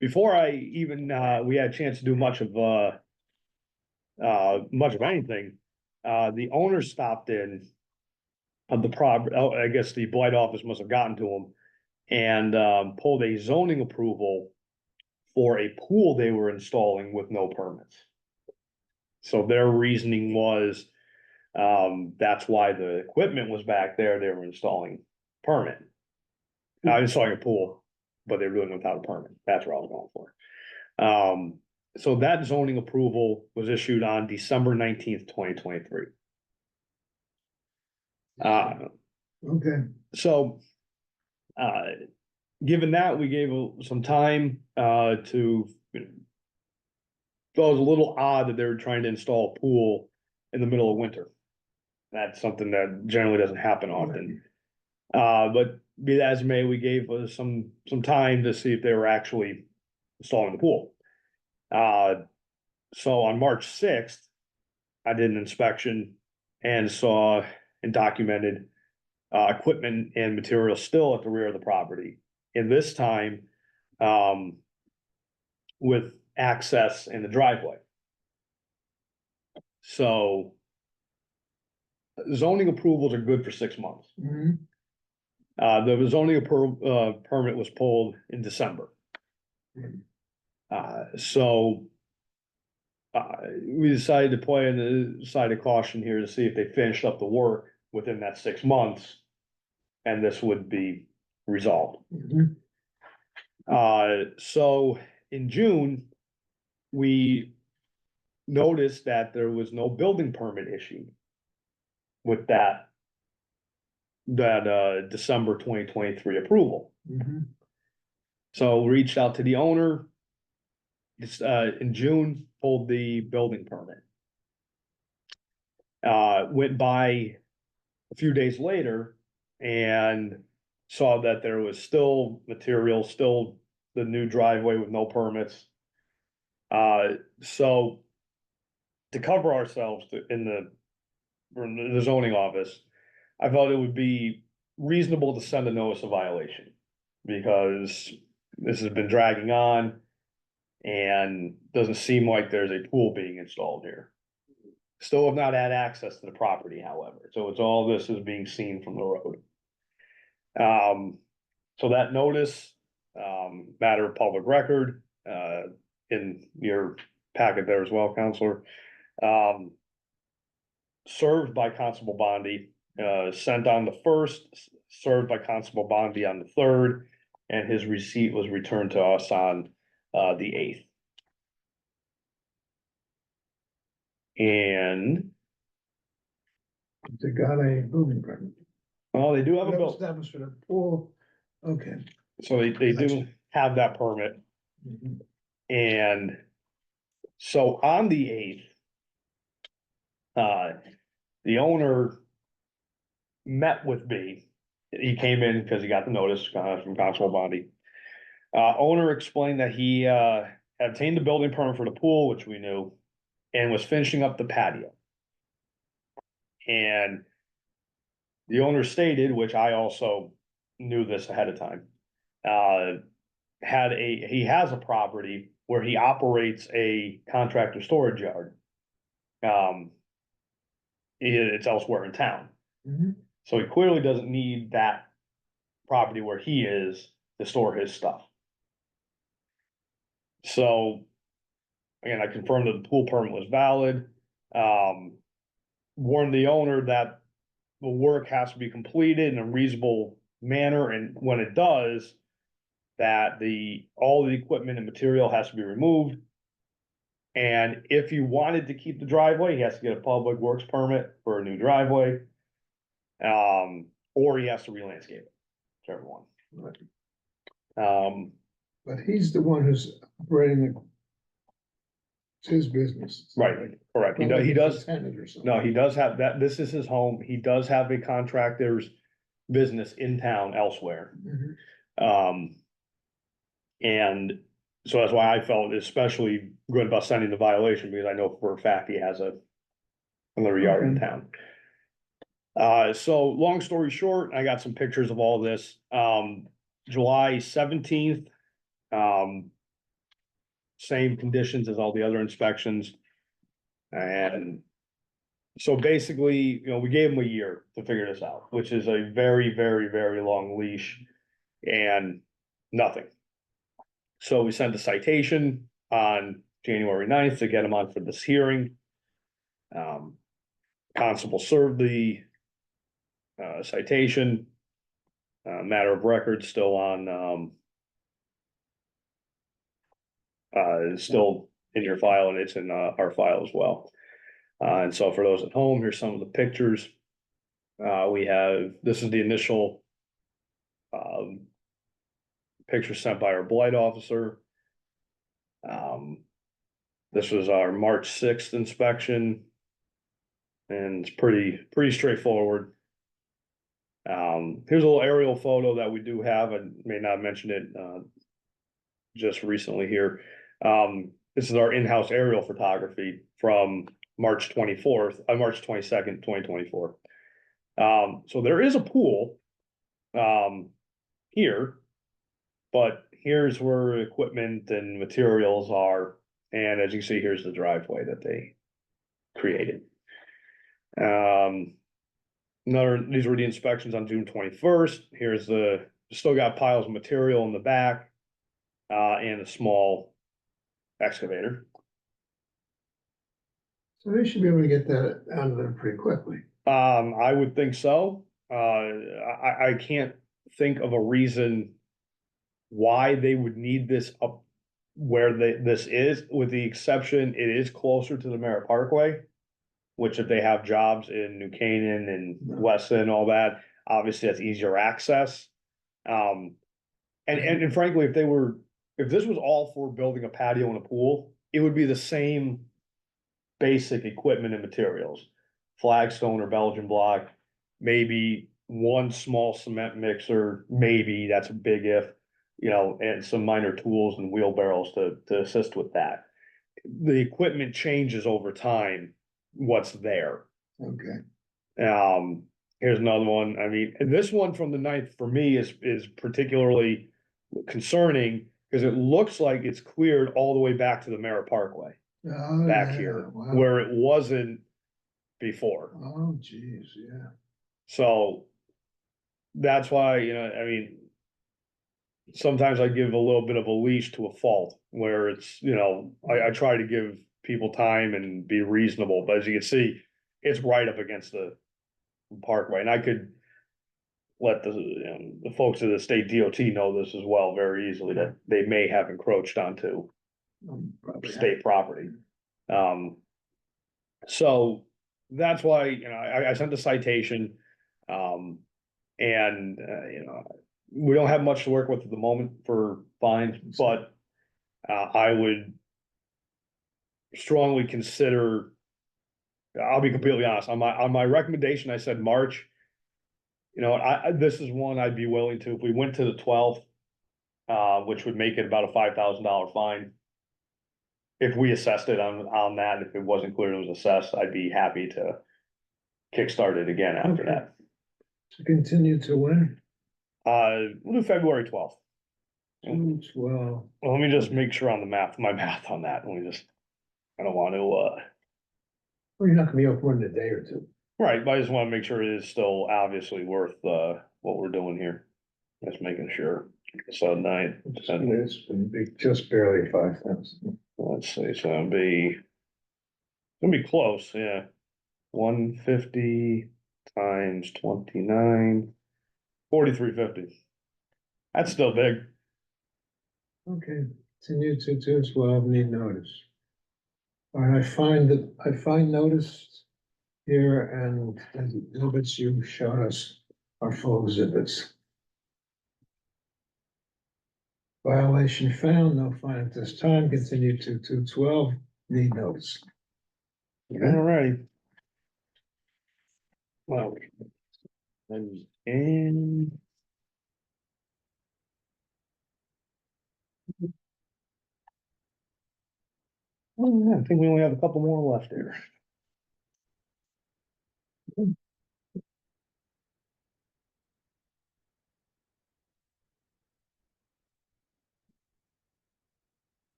before I even, we had a chance to do much of anything, the owner stopped in of the I guess the blight office must have gotten to him and, pulled a zoning approval for a pool they were installing with no permits. So their reasoning was, that's why the equipment was back there, they were installing permit. Installing a pool, but they were doing it without a permit, that's what I was going for. So that zoning approval was issued on December 19th, 2023. okay, So, given that, we gave some time, to. Thought it was a little odd that they were trying to install a pool in the middle of winter. That's something that generally doesn't happen often. But be that as may, we gave some time to see if they were actually installing the pool. So on March 6th, I did an inspection and saw and documented equipment and material still at the rear of the property. And this time, with access in the driveway. So zoning approvals are good for 6 months. mhm, The zoning permit was pulled in December. So. We decided to play on the side of caution here to see if they finished up the work within that 6 months. And this would be resolved. mhm. So in June, we noticed that there was no building permit issued. With that December 2023 approval. Mhm. So we reached out to the owner. It's in June, pulled the building permit. Went by a few days later and saw that there was still material, still the new driveway with no permits. So to cover ourselves in the zoning office, I thought it would be reasonable to send a notice of violation. Because this has been dragging on and doesn't seem like there's a pool being installed here. Still have not had access to the property, however, so it's all this is being seen from the road. So that notice, matter of public record, in your packet there as well, Counselor. Served by Constable Bondi, sent on the 1st, served by Constable Bondi on the 3rd, and his receipt was returned to us on, the 8th. And, They got a building permit. well, they do have a That was bill, established for the pool, okay. so they do have that permit. Mhm. And so on the 8th, the owner met with me. He came in because he got the notice from Constable Bondi. Owner explained that he had obtained the building permit for the pool, which we knew, and was finishing up the patio. And the owner stated, which I also knew this ahead of time, he has a property where he operates a contractor storage yard. It's elsewhere in town. Mhm. So he clearly doesn't need that property where he is to store his stuff. So Again, I confirmed that the pool permit was valid. Warned the owner that the work has to be completed in a reasonable manner, and when it does, that all the equipment and material has to be removed. And if you wanted to keep the driveway, he has to get a public works permit for a new driveway. Or he has to re-landscape it, whichever one. But he's the one who's operating it's his business. Right, correct. He Not like he it's a does, tenant or something. no, he does have that, this is his home. He does have a contractor's business in town elsewhere. Mhm. And so that's why I felt especially good about sending the violation, because I know for a fact he has another yard in Okay. town. So long story short, I got some pictures of all this. July 17th. Same conditions as all the other inspections. And so basically, we gave him a year to figure this out, which is a very, very, very long leash and nothing. So we sent a citation on January 9th to get him on for this hearing. Constable served the citation. Matter of record still on, still in your file, and it's in our file as well. And so for those at home, here's some of the pictures. This is the initial picture sent by our blight officer. This was our March 6th inspection. And it's pretty straightforward. Here's a little aerial photo that we do have. I may not mention it just recently here. This is our in-house aerial photography from March 22nd, 2024. So there is a pool here, but here's where equipment and materials are. And as you see, here's the driveway that they created. These were the inspections on June 21st. Here's still got piles of material in the back, and a small excavator. So they should be able to get that out of there pretty quickly. I would think so. I can't think of a reason why they would need this up where this is, with the exception, it is closer to the Merritt Parkway. Which if they have jobs in New Canaan and Weston and all that, obviously that's easier access. And frankly, if this was all for building a patio and a pool, it would be the same basic equipment and materials. Flagstone or Belgian block, maybe one small cement mixer, maybe, that's a big if, and some minor tools and wheelbarrows to assist with that. The equipment changes over time, what's there. Okay. Here's another one. I mean, and this one from the 9th for me is particularly concerning because it looks like it's cleared all the way back to the Merritt Parkway Oh, back yeah, here, wow. where it wasn't before. Oh, geez, yeah. So that's why, I mean, sometimes I give a little bit of a leash to a fault where it's, I try to give people time and be reasonable, but as you can see, it's right up against the parkway, and I could let the folks of the state DOT know this as well very easily, that they may have encroached onto Probably state property. So that's why, I sent the citation. And, we don't have much to work with at the moment for fines, but I would strongly consider, I'll be completely honest, on my recommendation, I said March. This is one I'd be willing to, if we went to the 12th, which would make it about a $5,000 fine. If we assessed it on that, if it wasn't clear it was assessed, I'd be happy to kickstart it again after Okay. that. To continue to when? We'll do February 12th. Well, Well, let me just make sure on my math on that. I don't want to, well, you're not gonna be open more than a day or two. right, but I just wanna make sure it is still obviously worth, what we're doing here. Just making sure. So 9, 10, It's been just barely 5,000. let's see, so it'll be close, yeah. 150 times 29, 4350. That's still big. Okay, continue to 212, need notice. All right, I find notice here and the exhibits you showed us are full exhibits. Violation found, no fine at this time, continue to 212, need notice. Okay. Alright. Well. And. Oh, yeah, I think we only have a couple more left here.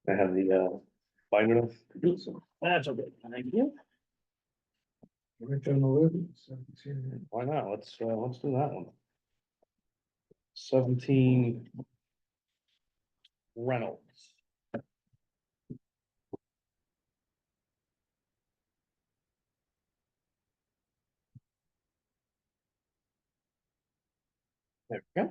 I have the binder. That's okay, thank you. Right on the list, 17. Why not? Let's do that one. 17 Reynolds. There we go.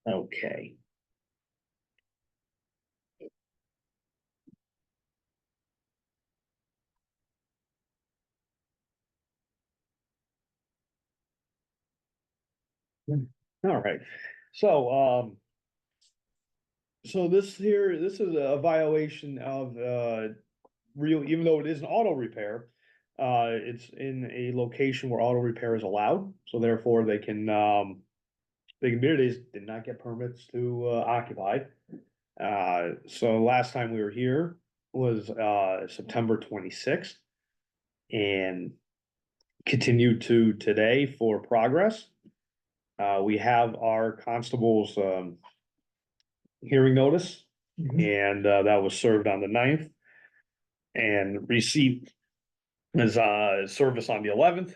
Okay. All right, so, so this here, this is a violation of, real, even though it is an auto repair. It's in a location where auto repair is allowed, so therefore they did not get permits to, occupy. So last time we were here was, September 26th. And continued to today for progress. We have our constable's, hearing notice, and, that was served on the 9th. And received his, service on the 11th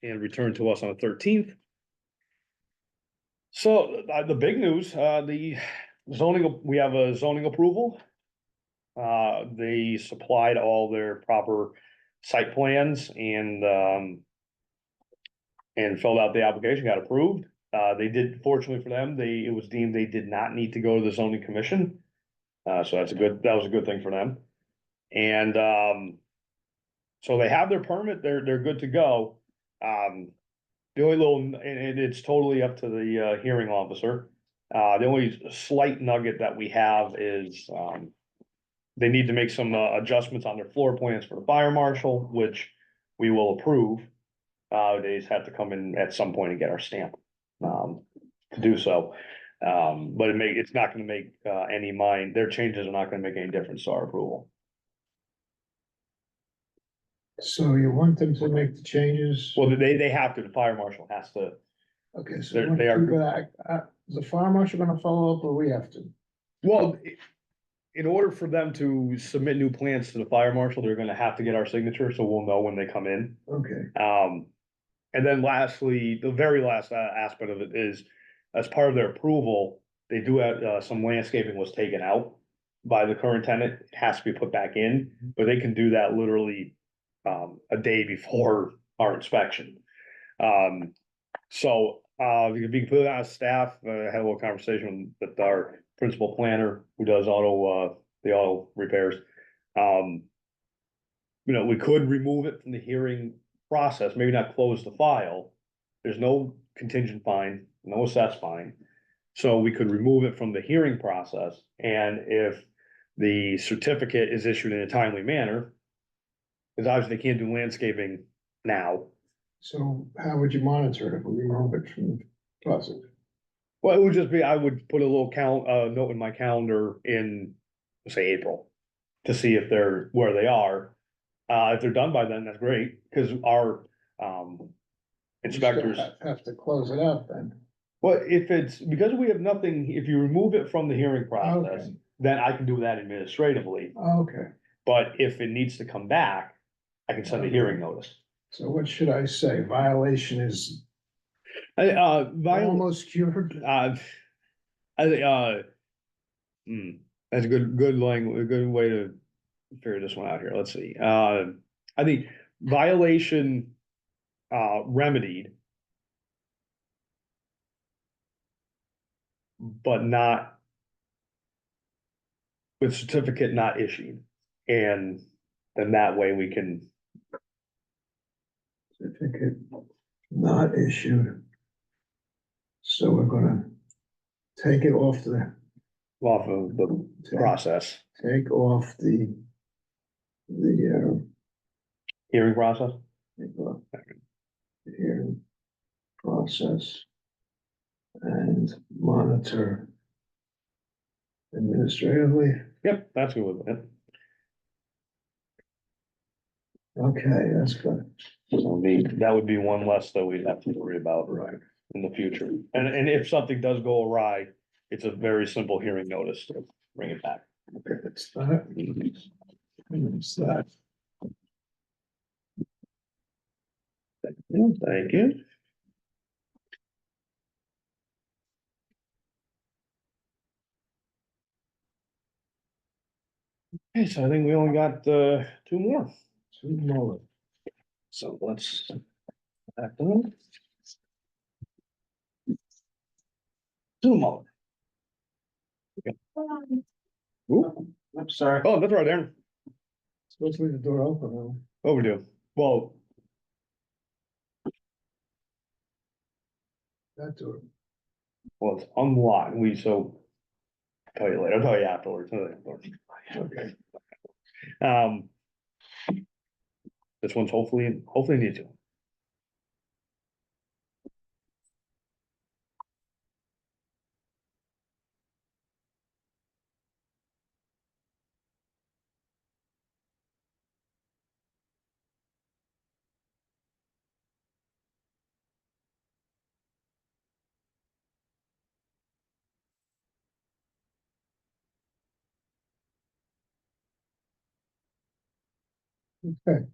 and returned to us on the 13th. So, the big news, the zoning, we have a zoning approval. They supplied all their proper site plans and filled out the application, got approved. They did, fortunately for them, it was deemed they did not need to go to the zoning commission. So that was a good thing for them. And, so they have their permit, they're good to go. The only little, and it's totally up to the, hearing officer. The only slight nugget that we have is, they need to make some, adjustments on their floor plans for the fire marshal, which we will approve. They just have to come in at some point and get our stamp, to do so. But it's not gonna make, their changes are not gonna make any difference to our approval. So you want them to make the changes? Well, they have to, the fire marshal has to, Okay, so they're- you want they to are- keep it, is the fire marshal gonna follow up or we have to? well, in order for them to submit new plans to the fire marshal, they're gonna have to get our signature, so we'll know when they come in. Okay, And then lastly, the very last aspect of it is, as part of their approval, they do have, some landscaping was taken out by the current tenant, it has to be put back in, but they can do that literally, a day before our inspection. So, to be completely honest, staff, had a little conversation with our principal planner who does the auto repairs. We could remove it from the hearing process, maybe not close the file. There's no contingent fine, no assessed fine. So we could remove it from the hearing process, and if the certificate is issued in a timely manner, because obviously they can't do landscaping now. so how would you monitor it if we remove it from the process? Well, it would just be, I would put a little note in my calendar in, say, April. to see if they're where they are. If they're done by then, that's great, because our, We still inspectors. Have to close it out then. Well, if it's, because we have nothing, if you remove it from the hearing process, Okay. then I can do that administratively. Okay, But if it needs to come back, I can send a hearing notice. so what should I say? Violation is Violence, almost cured? I think, that's a good language, a good way to figure this one out here. Let's see. I think violation, remedied, but not with certificate not issued. And then that way we can, Certificate not issued. So we're gonna take it off off of the process, take off the hearing process. take off the hearing process and monitor administratively. Yep, that's good with it. Okay, that's good. So that would be one less that we'd have to worry about Right. in the future. And if something does go awry, it's a very simple hearing notice to bring it back. Okay, that's that. That's that. Thank you. Okay, so I think we only got two more. Two more. So let's. Back on. Two more. Ooh, I'm sorry. oh, that's right, Aaron. Supposed to leave the door open, Overdue. Well, that door. it's unlocked. So. Tell you later. I'll tell you afterwards. Okay. Um. This one's hopefully needs to. Okay.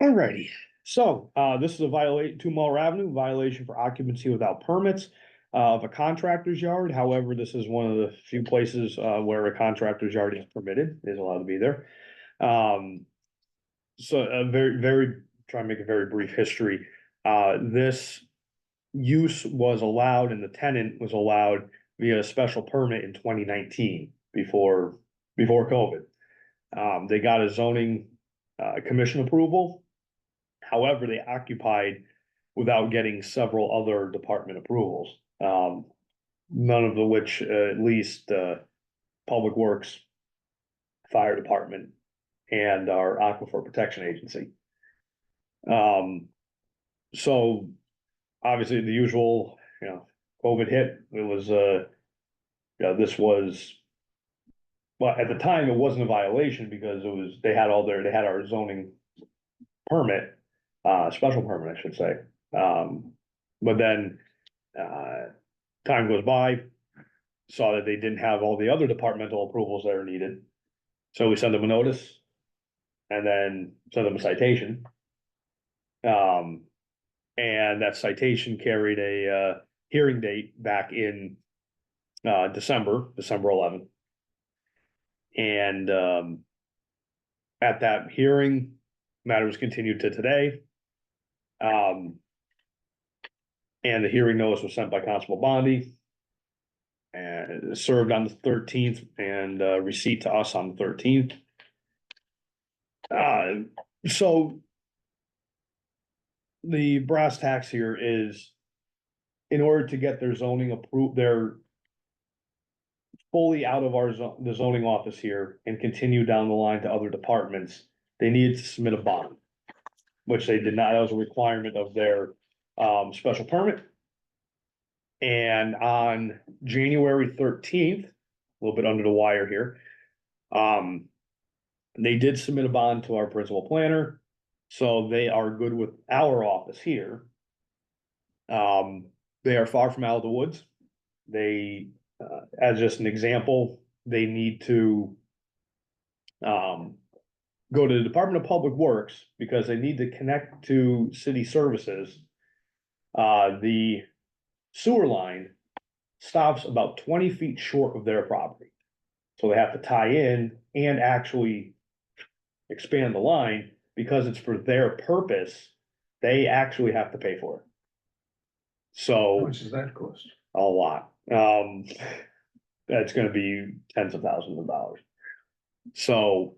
Alrighty, so, this is a violation, 2 Muller Avenue, violation for occupancy without permits. Of a contractor's yard, however, this is one of the few places, where a contractor's yard is permitted, is allowed to be there. So a try and make a very brief history. This use was allowed and the tenant was allowed via a special permit in 2019, before COVID. They got a zoning, commission approval. However, they occupied without getting several other department approvals. None of the which, at least, Public Works, Fire Department, and our Aquifer Protection Agency. So obviously the usual, COVID hit, it was, this was. Well, at the time, it wasn't a violation because they had our zoning permit, special permit, I should say. But then, time goes by, saw that they didn't have all the other departmental approvals that are needed. So we sent them a notice and then sent them a citation. And that citation carried a, hearing date back in, December 11th. And, at that hearing, matter was continued to today. And the hearing notice was sent by Constable Bondi. And served on the 13th and, receipt to us on the 13th. So. The brass tacks here is. In order to get their zoning approved, they're. Fully out of the zoning office here and continue down the line to other departments, they needed to submit a bond. Which they did not, that was a requirement of their, special permit. And on January 13th, a little bit under the wire here. They did submit a bond to our principal planner, so they are good with our office here. They are far from out of the woods. They, as just an example, they need to go to the Department of Public Works because they need to connect to city services. The sewer line stops about 20 feet short of their property. So they have to tie in and actually expand the line because it's for their purpose. They actually have to pay for it. How So much does that cost? a lot. That's gonna be tens of thousands of dollars. So.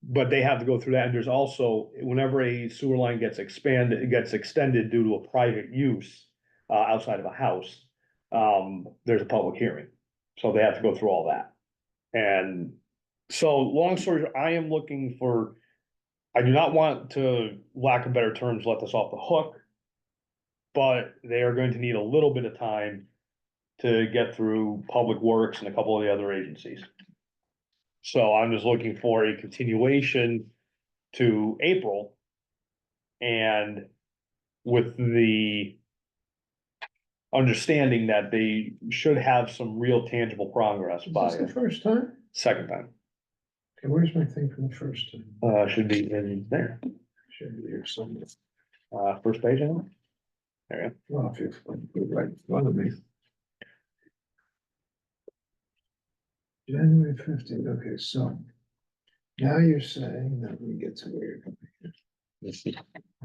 But they have to go through that, and there's also, whenever a sewer line gets expanded, it gets extended due to a private use. Outside of a house, there's a public hearing, so they have to go through all that. And so, long story, short, I am looking for. I do not want to, lack of better terms, let this off the hook. But they are going to need a little bit of time to get through Public Works and a couple of the other agencies. So I'm just looking for a continuation to April. And with the understanding that they should have some real tangible progress Is by this the first time? second time. Okay, where's my thing from the first time? Should be in there, Should be here somewhere. first page, I think. There you Well, if you put it right in front of me. January 15th, okay, so. Now you're saying that we get to where.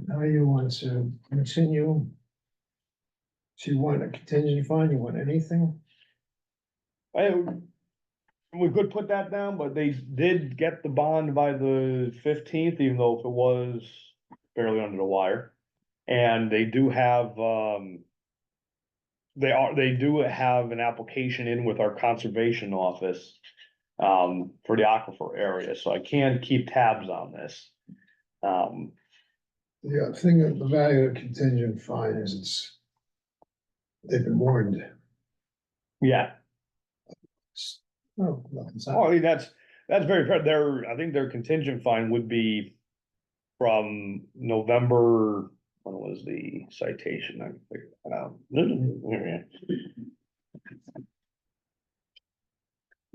Now you want to continue. So you want a contingent fine, you want anything? go. We could put that down, but they did get the bond by the 15th, even though if it was barely under the wire. And they do have, they do have an application in with our conservation office. For the aquifer area, so I can keep tabs on this. Yeah, thing of the value of contingent fine is it's. They've been warned. Yeah, Oh, nothing's well, I happened. mean, that's very fair. I think their contingent fine would be from November, when was the citation? I figured it out.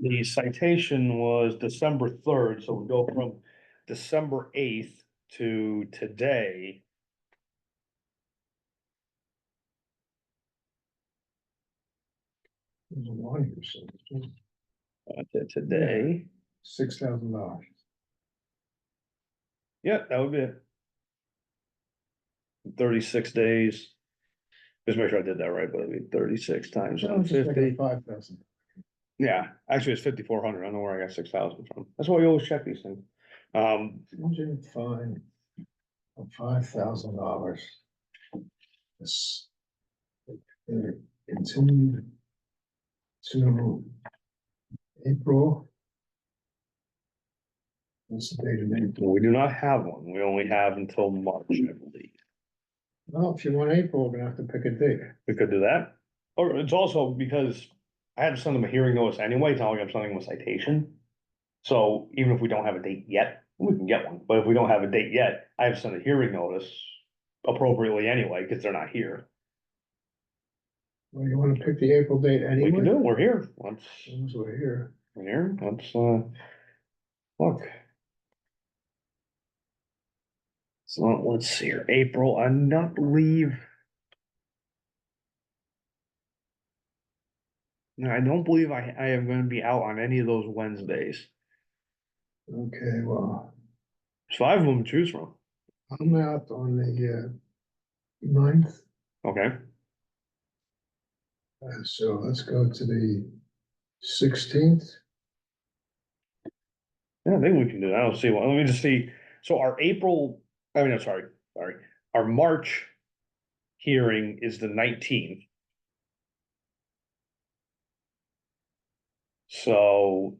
The citation was December 3rd, so we go from December 8th to today. There's a line here, so To today, $6,000. yeah, that would be it. 36 days. Just make sure I did that right, but it'd be 36 times No, just make 150. it 5,000. Yeah, actually it's 5,400. I don't know where I got 6,000 from. That's why we always check these things. Contingent fine of $5,000. This. Continued to April. What's the date of April? We do not have one. We only have until March, I believe. Well, if you want April, we're gonna have to pick a date. We could do that. Or it's also because I had to send them a hearing notice anyway, it's not like I'm sending them a citation. So even if we don't have a date yet, we can get one. But if we don't have a date yet, I have to send a hearing notice appropriately anyway, because they're not here. Well, you wanna pick the April date We can do anyway? it. We're here. Let's, Since we're here. we're here. Let's, look. So let's see here, April, I not believe. No, I don't believe I am gonna be out on any of those Wednesdays. Okay, well, There's 5 of them to choose from. I'm out on the 9th, Okay, so let's go to the 16th. yeah, I think we can do that. I don't see one. Let me just see. So our April, I mean, I'm sorry, our March hearing is the 19th. So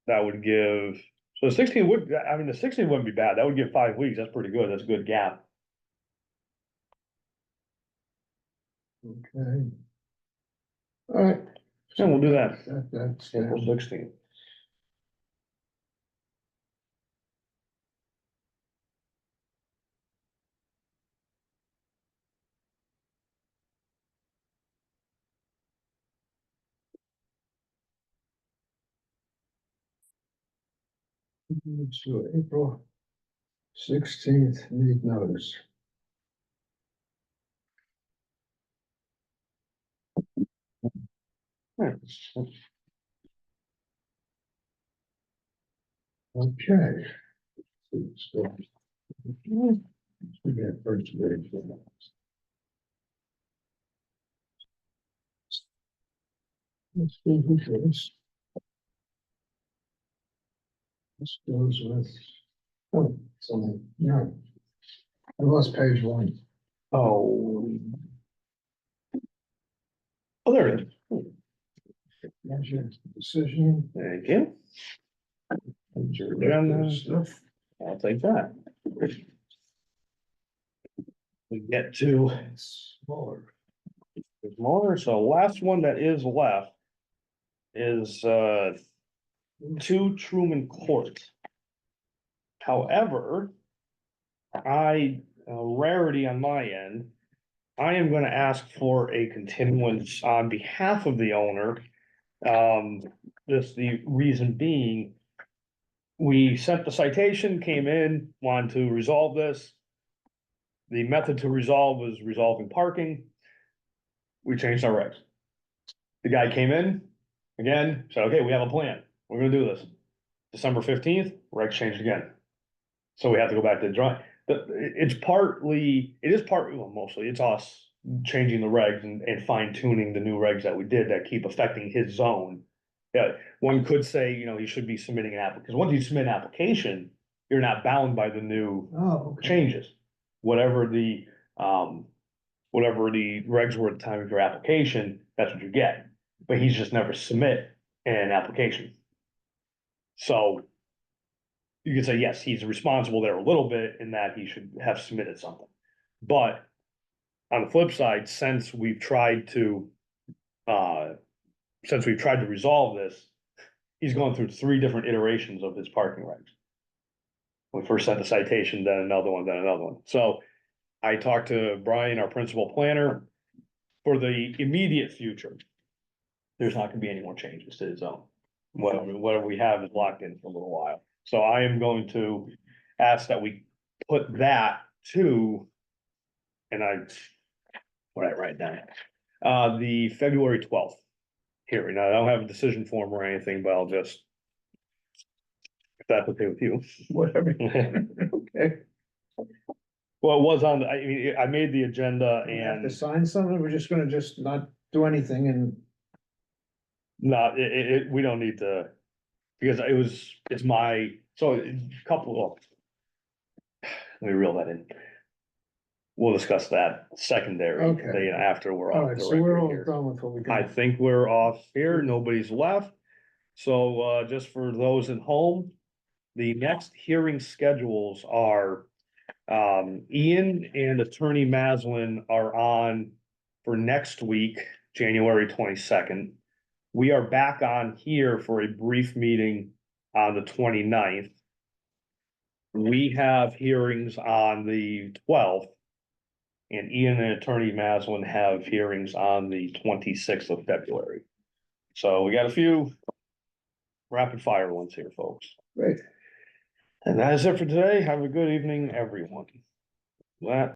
that would give, so the 16th would, I mean, the 16th wouldn't be bad. That would give 5 weeks. That's pretty good. That's a good gap. Okay. All right. Yeah, we'll do that. That's, April 16th. So April 16th, need notice. Okay. We got first grade. Let's go with this. This goes with, oh, something, no. I lost page one. Oh. Oh, there it is. There's your decision. Thank you. There's your agenda. Stuff. I'll take that. We get to Smaller. there's more, so last one that is left is 2 Truman Court. However, rarity on my end, I am gonna ask for a continuance on behalf of the owner. The reason being, we sent the citation, came in, wanted to resolve this. The method to resolve was resolving parking. We changed our regs. The guy came in, again, said, okay, we have a plan, we're gonna do this. December 15th, regs changed again. So we have to go back to the drawing. It is partly, well, mostly, it's us changing the regs and fine tuning the new regs that we did that keep affecting his zone. Yeah, one could say, he should be submitting an app, because once you submit an application, you're not bound by the new Oh, okay. changes. Whatever the regs were at the time of your application, that's what you get. But he's just never submit an application. So you could say, yes, he's responsible there a little bit in that he should have submitted something. But on the flip side, since we've tried to resolve this, he's gone through 3 different iterations of his parking regs. We first sent the citation, then another one, then another one. So I talked to Brian, our principal planner, for the immediate future. There's not gonna be any more changes to his zone. Whatever we have is locked in for a little while. So I am going to ask that we put that to, and what I write down, the February 12th hearing. I don't have a decision form or anything, but I'll just, if that's okay with you. Whatever. Okay. Well, it was on, I made the agenda We have to and sign something, we're just gonna just not do anything and. no, we don't need to, because it's my, so a couple of, let me reel that in. We'll discuss that secondary, Okay. after we're All off right, the so we're record all here. done with what we I can. think we're off here, nobody's left. So, just for those at home, the next hearing schedules are, Ian and Attorney Maslin are on for next week, January 22nd. We are back on here for a brief meeting on the 29th. We have hearings on the 12th. And Ian and Attorney Maslin have hearings on the 26th of February. So we got a few rapid fire ones here, folks. Great. And that is it for today. Have a good evening, everyone. That.